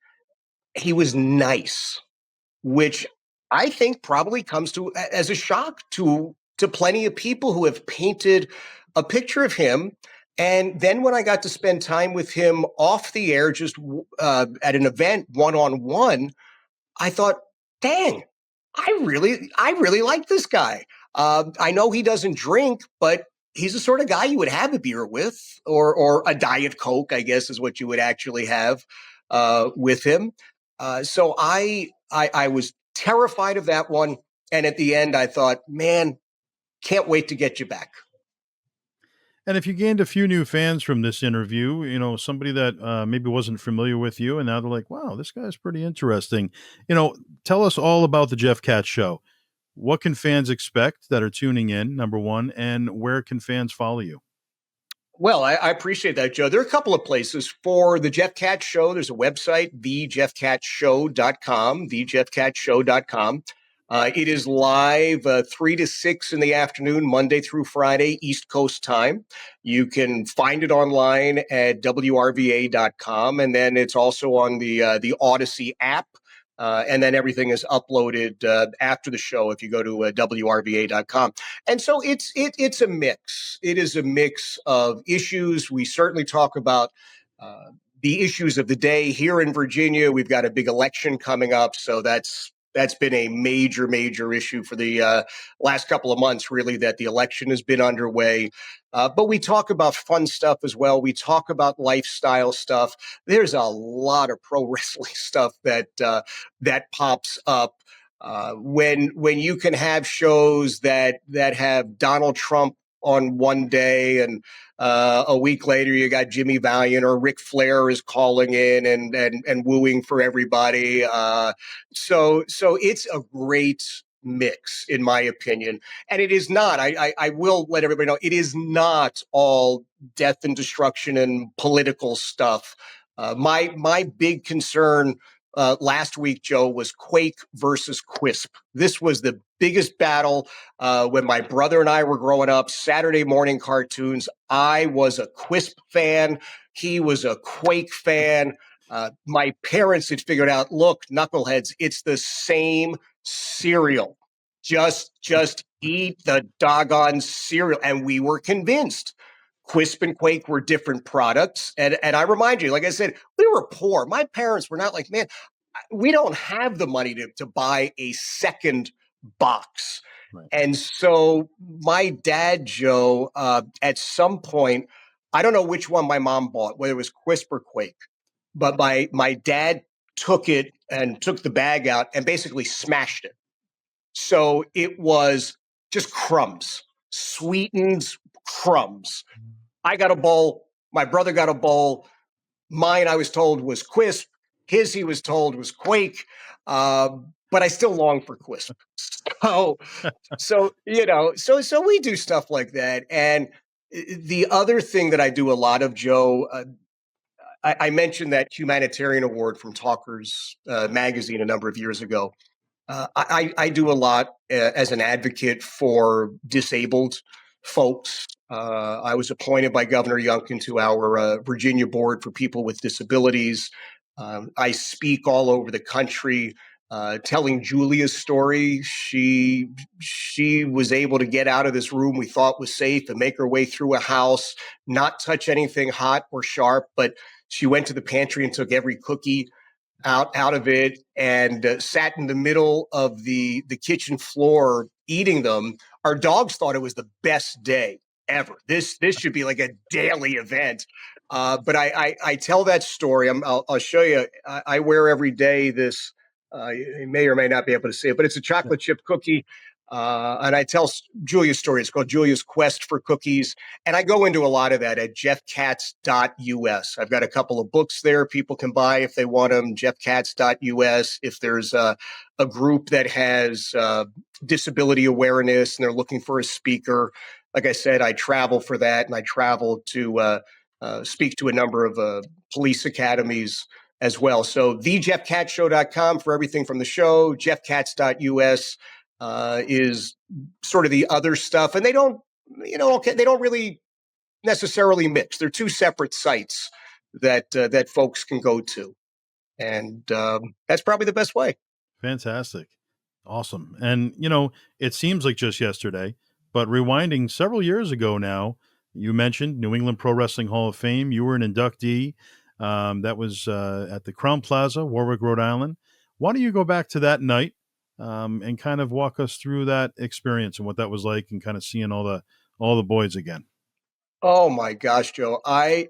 He was nice, which I think probably comes to as a shock to plenty of people who have painted a picture of him. And then when I got to spend time with him off the air, just at an event one-on-one, I thought, dang, I really like this guy. I know he doesn't drink, but he's the sort of guy you would have a beer with, or a Diet Coke, I guess, is what you would actually have with him. So I was terrified of that one, and at the end, I thought, man, can't wait to get you back. And if you gained a few new fans from this interview, somebody that maybe wasn't familiar with you, and now they're like, wow, this guy's pretty interesting. Tell us all about the Jeff Katz Show. What can fans expect that are tuning in, number one, and where can fans follow you? Well, I appreciate that, Joe. There are a couple of places for the Jeff Katz Show. There's a website, thejeffkatzshow.com, thejeffkatzshow.com. It is live 3 to 6 in the afternoon, Monday through Friday, East Coast time. You can find it online at wrva.com, and then it's also on the Odyssey app. And then everything is uploaded after the show if you go to wrva.com. And so it's a mix. It is a mix of issues. We certainly talk about the issues of the day here in Virginia. We've got a big election coming up, so that's been a major issue for the last couple of months, really, that the election has been underway. But we talk about fun stuff as well. We talk about lifestyle stuff. There's a lot of pro wrestling stuff that pops up when you can have shows that have Donald Trump on one day and a week later you got Jimmy Valiant or Ric Flair is calling in and wooing for everybody. So it's a great mix, in my opinion. And it is not, I will let everybody know, it is not all death and destruction and political stuff. My big concern last week, Joe, was Quake versus Quisp. This was the biggest battle when my brother and I were growing up. Saturday morning cartoons. I was a Quisp fan. He was a Quake fan. My parents had figured out, look, knuckleheads, it's the same cereal. Just eat the doggone cereal. And we were convinced. Quisp and Quake were different products. And I remind you, like I said, we were poor. My parents were not like, man, we don't have the money to buy a second box. Right. And so my dad, Joe, at some point, I don't know which one my mom bought, whether it was Quisp or Quake, but my dad took it and took the bag out and basically smashed it. So it was just crumbs, sweetened crumbs. I got a bowl. My brother got a bowl. Mine, I was told, was Quisp. His, he was told, was Quake. But I still long for Quisp. So we do stuff like that. And the other thing that I do a lot of, Joe, I mentioned that humanitarian award from Talkers magazine a number of years ago. I do a lot as an advocate for disabled folks. I was appointed by Governor Youngkin to our Virginia Board for People with Disabilities. I speak all over the country, telling Julia's story. She was able to get out of this room we thought was safe and make her way through a house, not touch anything hot or sharp, but she went to the pantry and took every cookie out of it and sat in the middle of the kitchen floor eating them. Our dogs thought it was the best day ever. This should be like a daily event. But I tell that story. I'll show you. I wear every day this. You may or may not be able to see it, but it's a chocolate chip cookie. And I tell Julia's story. It's called Julia's Quest for Cookies. And I go into a lot of that at jeffkatz.us. I've got a couple of books there people can buy if they want them, jeffkatz.us. If there's a group that has disability awareness and they're looking for a speaker, like I said, I travel for that. And I travel to speak to a number of police academies as well. So thejeffkatzshow.com for everything from the show, jeffkatz.us is sort of the other stuff. And they don't really necessarily mix. They're two separate sites that folks can go to. And that's probably the best way. Fantastic. Awesome. And, it seems like just yesterday, but rewinding several years ago now, you mentioned New England Pro Wrestling Hall of Fame. You were an inductee. That was at the Crown Plaza, Warwick, Rhode Island. Why don't you go back to that night and kind of walk us through that experience and what that was like and kind of seeing all the boys again? Oh my gosh, Joe. I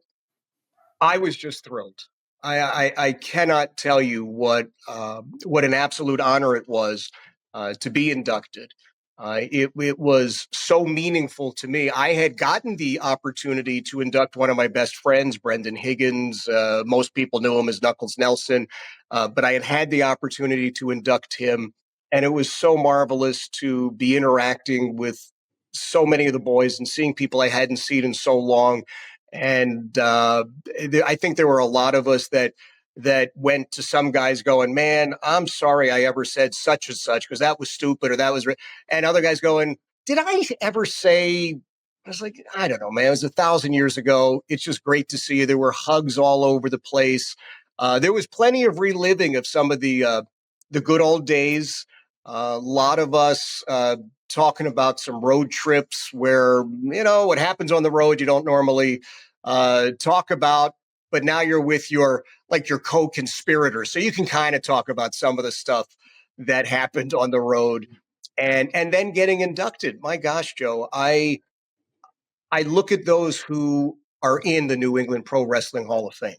was just thrilled. I cannot tell you what an absolute honor it was to be inducted. It was so meaningful to me. I had gotten the opportunity to induct one of my best friends, Brendan Higgins. Most people knew him as Knuckles Nelson, but I had the opportunity to induct him, and it was so marvelous to be interacting with so many of the boys and seeing people I hadn't seen in so long. And I think there were a lot of us that went to some guys going, "Man, I'm sorry I ever said such and such because that was stupid or that was," and other guys going, "Did I ever say?" I was like, "I don't know, man. It was 1,000 years ago. It's just great to see you." There were hugs all over the place. There was plenty of reliving of some of the good old days. A lot of us talking about some road trips where what happens on the road you don't normally talk about, but now you're with your co-conspirator, so you can kind of talk about some of the stuff that happened on the road, and then getting inducted. My gosh, Joe, I look at those who are in the New England Pro Wrestling Hall of Fame,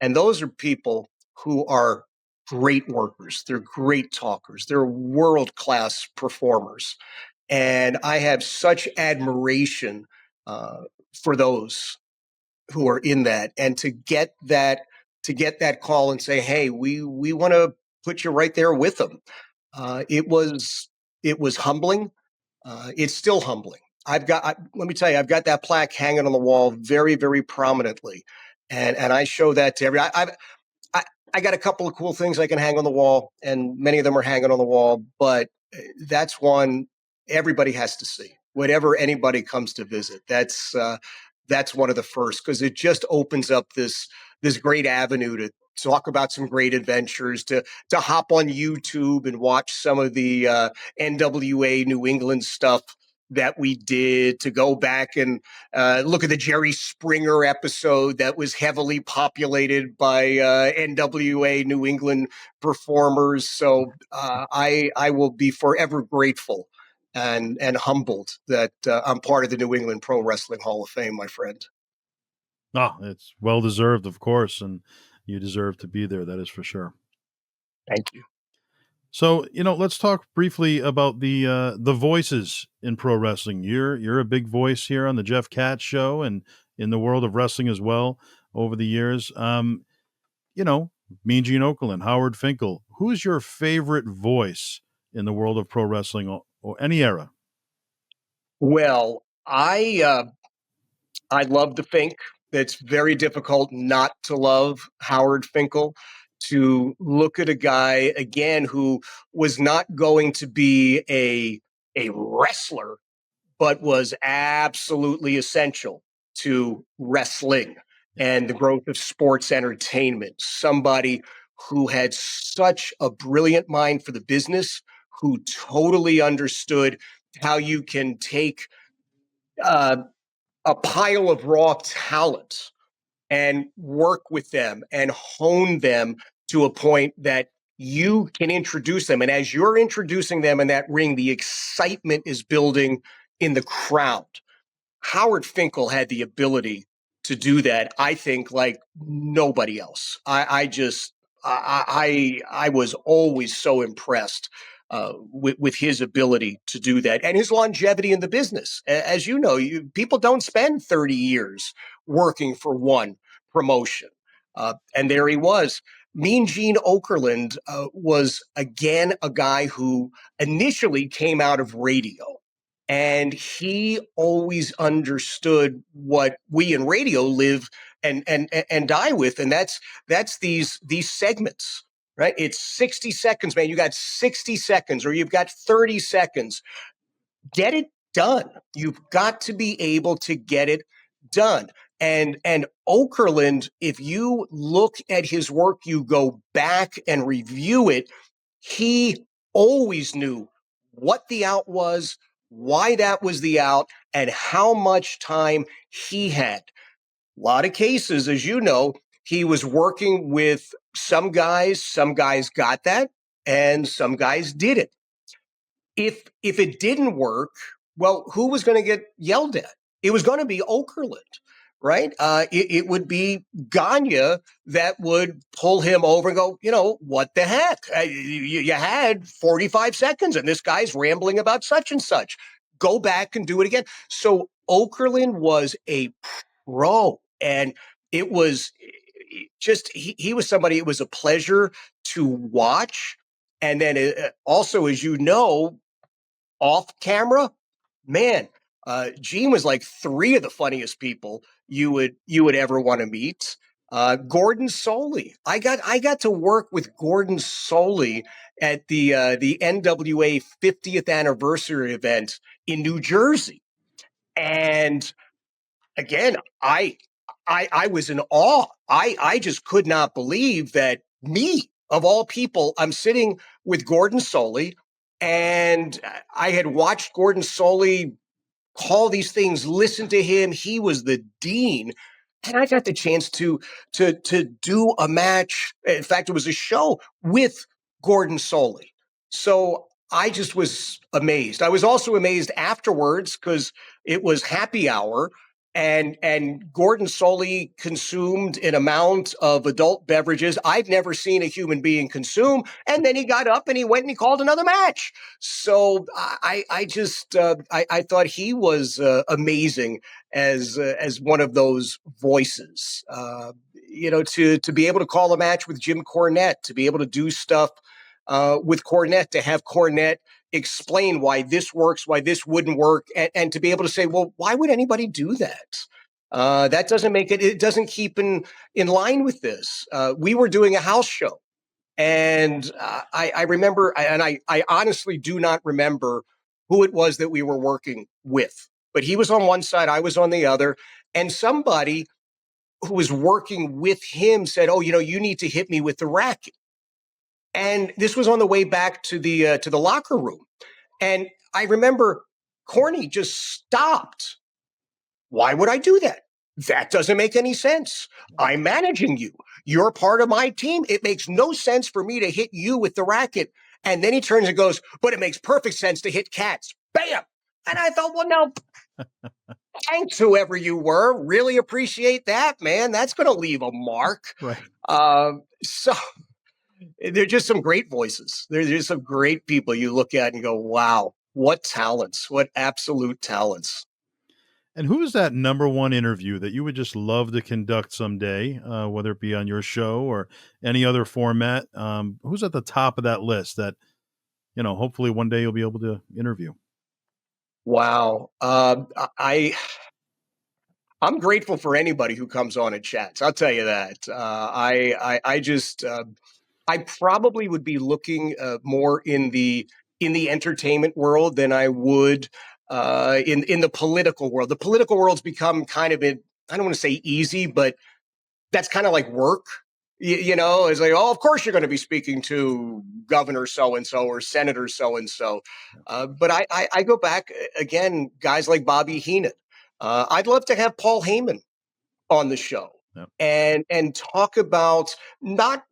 and those are people who are great workers. They're great talkers. They're world-class performers, and I have such admiration uh, for those who are in that, and to get that call and say, "Hey, we want to put you right there with them." It was humbling. It's still humbling. Let me tell you, I've got that plaque hanging on the wall very, very prominently, and I show that to I, I got a couple of cool things I can hang on the wall, and many of them are hanging on the wall, but that's one everybody has to see. Whenever anybody comes to visit, that's one of the first, because it just opens up this great avenue to talk about some great adventures, to hop on YouTube and watch some of the NWA New England stuff that we did, to go back and look at the Jerry Springer episode that was heavily populated by NWA New England performers. So I will be forever grateful and humbled that I'm part of the New England Pro Wrestling Hall of Fame, my friend. Oh, it's well deserved, of course, and you deserve to be there. That is for sure. Thank you. So, let's talk briefly about the voices in pro wrestling. You're a big voice here on the Jeff Katz Show and in the world of wrestling as well over the years. Mean Gene Okerlund, Howard Finkel. Who's your favorite voice in the world of pro wrestling or any era? Well, I love to think it's very difficult not to love Howard Finkel. To look at a guy again who was not going to be a wrestler, but was absolutely essential to wrestling and the growth of sports entertainment. Somebody who had such a brilliant mind for the business, who totally understood how you can take uh, a pile of raw talent and work with them and hone them to a point that you can introduce them. And as you're introducing them in that ring, the excitement is building in the crowd. Howard Finkel had the ability to do that, I think, like nobody else. I was always so impressed with his ability to do that and his longevity in the business. As you know, people don't spend 30 years working for one promotion. And there he was. Mean Gene Okerlund was, again, a guy who initially came out of radio. And he always understood what we in radio live and die with, and that's these segments, right? It's 60 seconds, man. You got 60 seconds, or you've got 30 seconds. Get it done. You've got to be able to get it done. And Okerlund, if you look at his work, you go back and review it, he always knew what the out was, why that was the out, and how much time he had. A lot of cases, as you know, he was working with some guys got that, and some guys didn't. If it didn't work, well, who was going to get yelled at? It was going to be Okerlund, right? It would be Gagne that would pull him over and go, what the heck? You had 45 seconds and this guy's rambling about such and such. Go back and do it again. So Okerlund was a pro, and it was just, he was somebody, it was a pleasure to watch. And then also, as you know, off camera, man, Gene was like three of the funniest people you would ever want to meet. Gordon Soley, I got to work with Gordon Soley at the NWA 50th anniversary event in New Jersey, and again, I was in awe. I just could not believe that me, of all people, I'm sitting with Gordon Soley, and I had watched Gordon Soley call these things, listen to him. He was the dean. And I got the chance to do a match. In fact, it was a show with Gordon Soley. So I just was amazed. I was also amazed afterwards because it was happy hour, and Gordon Soley consumed an amount of adult beverages I've never seen a human being consume. And then he got up and he went and he called another match. So I thought he was amazing as one of those voices. To be able to call a match with Jim Cornette, to be able to do stuff with Cornette, to have Cornette explain why this works, why this wouldn't work, and to be able to say, well, why would anybody do that? That doesn't make it. It doesn't keep in line with this. We were doing a house show, and I remember, and I honestly do not remember who it was that we were working with, but he was on one side, I was on the other, and somebody who was working with him said, "Oh, you need to hit me with the racket." And this was on the way back to the locker room, and I remember Corny just stopped. Why would I do that? That doesn't make any sense. I'm managing you. You're part of my team. It makes no sense for me to hit you with the racket. And then he turns and goes, but it makes perfect sense to hit Katz. Bam! And I thought, well, no, thanks, whoever you were. Really appreciate that, man. That's going to leave a mark. Right. So they're just some great voices. There's just some great people you look at and go, wow, what talents, what absolute talents. And who is that number one interview that you would just love to conduct someday, whether it be on your show or any other format? Who's at the top of that list that, hopefully one day you'll be able to interview? Wow. I'm grateful for anybody who comes on and chats. I'll tell you that. I probably would be looking more in the entertainment world than I would in the political world. The political world's become kind of I don't want to say easy, but that's kind of like work. It's like, oh, of course you're going to be speaking to Governor so and so or Senator so and so. But I go back again, guys like Bobby Heenan. I'd love to have Paul Heyman on the show. Yep. and talk about not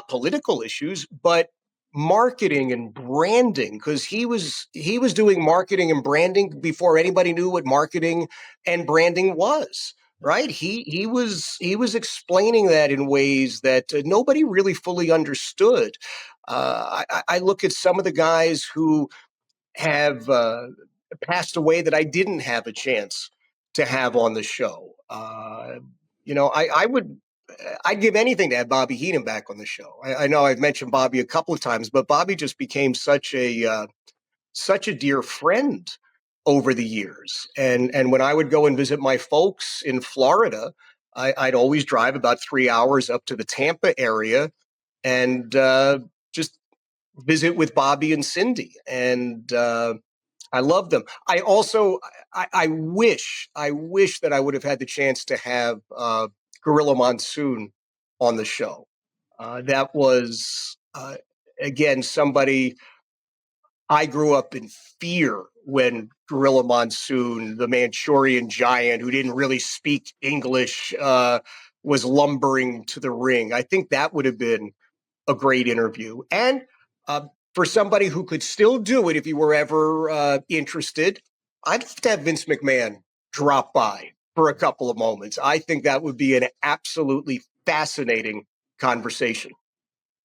political issues, but marketing and branding, because he was doing marketing and branding before anybody knew what marketing and branding was. Right? He was explaining that in ways that nobody really fully understood. I look at some of the guys who have passed away that I didn't have a chance to have on the show. I'd give anything to have Bobby Heenan back on the show. I know I've mentioned Bobby a couple of times, but Bobby just became such a dear friend over the years. And when I would go and visit my folks in Florida, I'd always drive about 3 hours up to the Tampa area and just visit with Bobby and Cindy. And I love them. I also, I wish that I would have had the chance to have Gorilla Monsoon on the show. That was, again, somebody I grew up in fear when Gorilla Monsoon, the Manchurian giant who didn't really speak English, was lumbering to the ring. I think that would have been a great interview. And for somebody who could still do it if you were ever interested, I'd love to have Vince McMahon drop by for a couple of moments. I think that would be an absolutely fascinating conversation.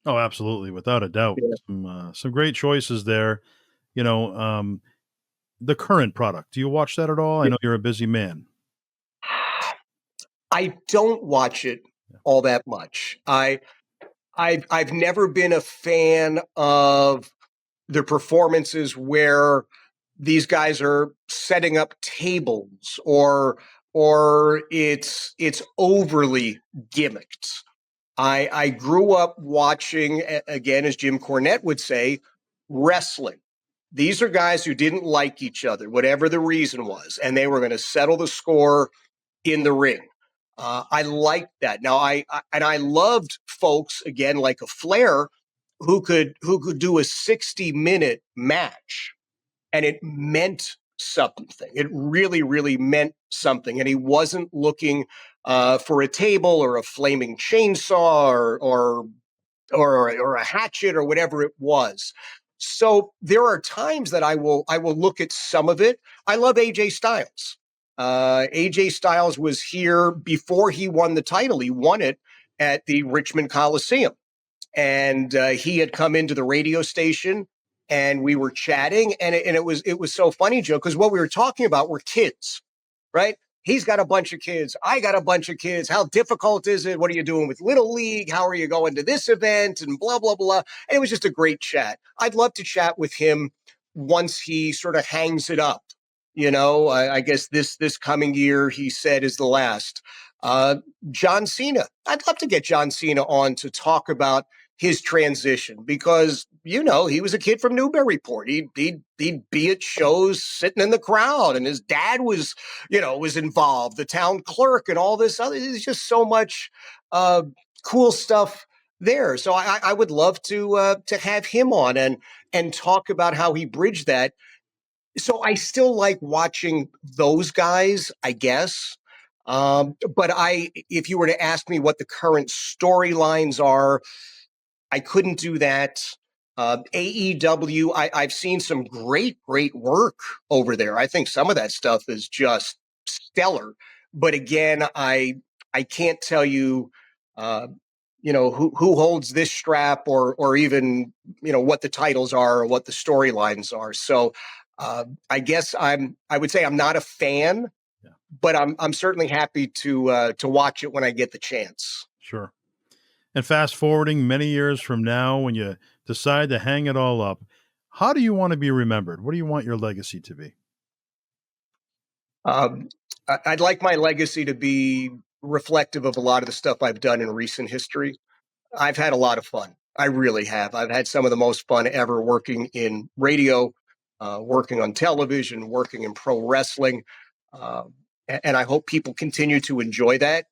Oh, absolutely, without a doubt. Yeah. Some great choices there. You know, the current product. Do you watch that at all? I know you're a busy man. I don't watch it Yeah. all that much. I've never been a fan of the performances where these guys are setting up tables or it's overly gimmicked. I grew up watching, again, as Jim Cornette would say, wrestling. These are guys who didn't like each other, whatever the reason was, and they were going to settle the score in the ring. I liked that. Now, I loved folks again like a Flair who could do a 60-minute match, and it meant something. It really, really meant something, and he wasn't looking for a table or a flaming chainsaw or a hatchet or whatever it was. So there are times that I will look at some of it. I love AJ Styles. AJ Styles was here before he won the title. He won it at the Richmond Coliseum, and he had come into the radio station, and we were chatting, and it was so funny, Joe, because what we were talking about were kids, right? He's got a bunch of kids. I got a bunch of kids. How difficult is it? What are you doing with Little League? How are you going to this event? And blah, blah, blah. And it was just a great chat. I'd love to chat with him once he sort of hangs it up. I guess this coming year, he said, is the last. Uh, John Cena. I'd love to get John Cena on to talk about his transition because he was a kid from Newburyport. He'd be at shows sitting in the crowd, and his dad was involved, the town clerk, and all this other. There's just so much cool stuff there. So I would love to have him on and talk about how he bridged that. So I still like watching those guys, I guess. But if you were to ask me what the current storylines are, I couldn't do that. AEW, I've seen some great, great work over there. I think some of that stuff is just stellar. But again, I can't tell you, uh, who holds this strap or even what the titles are or what the storylines are. So I guess I would say I'm not a fan, Yeah. but I'm certainly happy to watch it when I get the chance. Sure. And fast forwarding many years from now, when you decide to hang it all up, how do you want to be remembered? What do you want your legacy to be? Um, I'd like my legacy to be reflective of a lot of the stuff I've done in recent history. I've had a lot of fun. I really have. I've had some of the most fun ever working in radio, working on television, working in pro wrestling. Uh, and I hope people continue to enjoy that.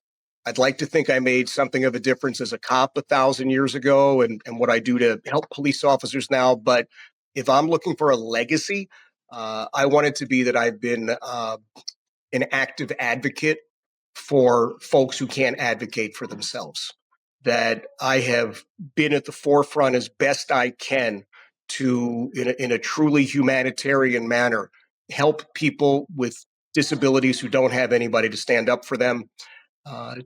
I'd like to think I made something of a difference as a cop 1,000 years ago and what I do to help police officers now. But if I'm looking for a legacy, I want it to be that I've been an active advocate for folks who can't advocate for themselves. That I have been at the forefront as best I can to, in a truly humanitarian manner, help people with disabilities who don't have anybody to stand up for them,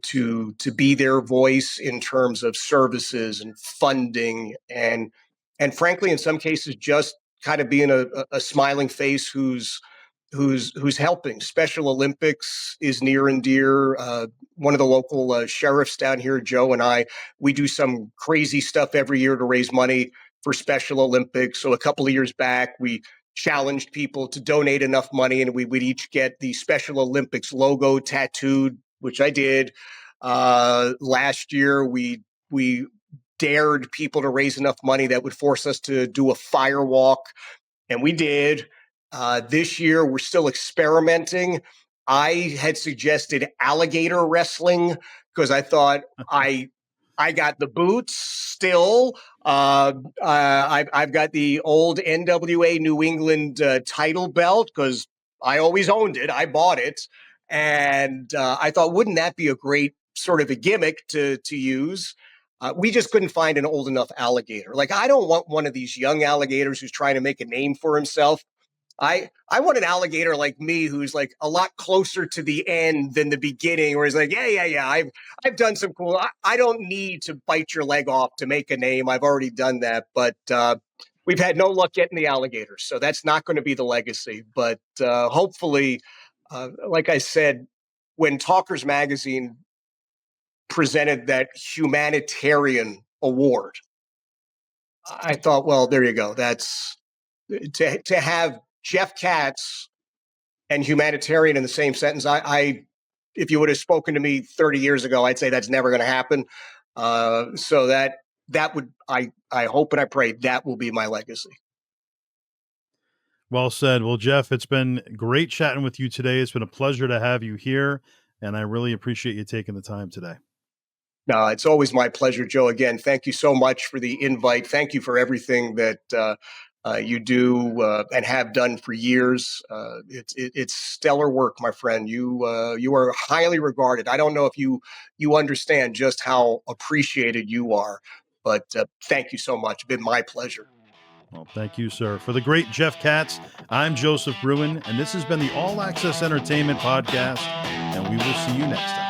to be their voice in terms of services and funding and frankly, in some cases, just kind of being a smiling face who's helping. Special Olympics is near and dear. One of the local sheriffs down here, Joe, and we do some crazy stuff every year to raise money for Special Olympics. So a couple of years back, we challenged people to donate enough money, and we would each get the Special Olympics logo tattooed, which I did. Last year, we dared people to raise enough money that would force us to do a fire walk, and we did. This year, we're still experimenting. I had suggested alligator wrestling because I thought I got the boots still. I've got the old NWA New England title belt because I always owned it. I bought it, and I thought, wouldn't that be a great sort of a gimmick to use? We just couldn't find an old enough alligator. Like, I don't want one of these young alligators who's trying to make a name for himself. I want an alligator like me who's like a lot closer to the end than the beginning, where he's like, yeah. I've done some cool. I don't need to bite your leg off to make a name. I've already done that, but we've had no luck getting the alligators, so that's not going to be the legacy. But hopefully, like I said, when Talkers Magazine presented that humanitarian award, I thought, well, there you go. That's to have Jeff Katz and humanitarian in the same sentence. I if you would have spoken to me 30 years ago, I'd say that's never going to happen. So that would I hope and I pray that will be my legacy. Well said. Well, Jeff, it's been great chatting with you today. It's been a pleasure to have you here, and I really appreciate you taking the time today. No, it's always my pleasure, Joe. Again, thank you so much for the invite. Thank you for everything that you do and have done for years. It's stellar work, my friend. You are highly regarded. I don't know if you understand just how appreciated you are, but thank you so much. It's been my pleasure. Well, thank you, sir. For the great Jeff Katz, I'm Joseph Bruen, and this has been the All Access Entertainment Podcast, and we will see you next time.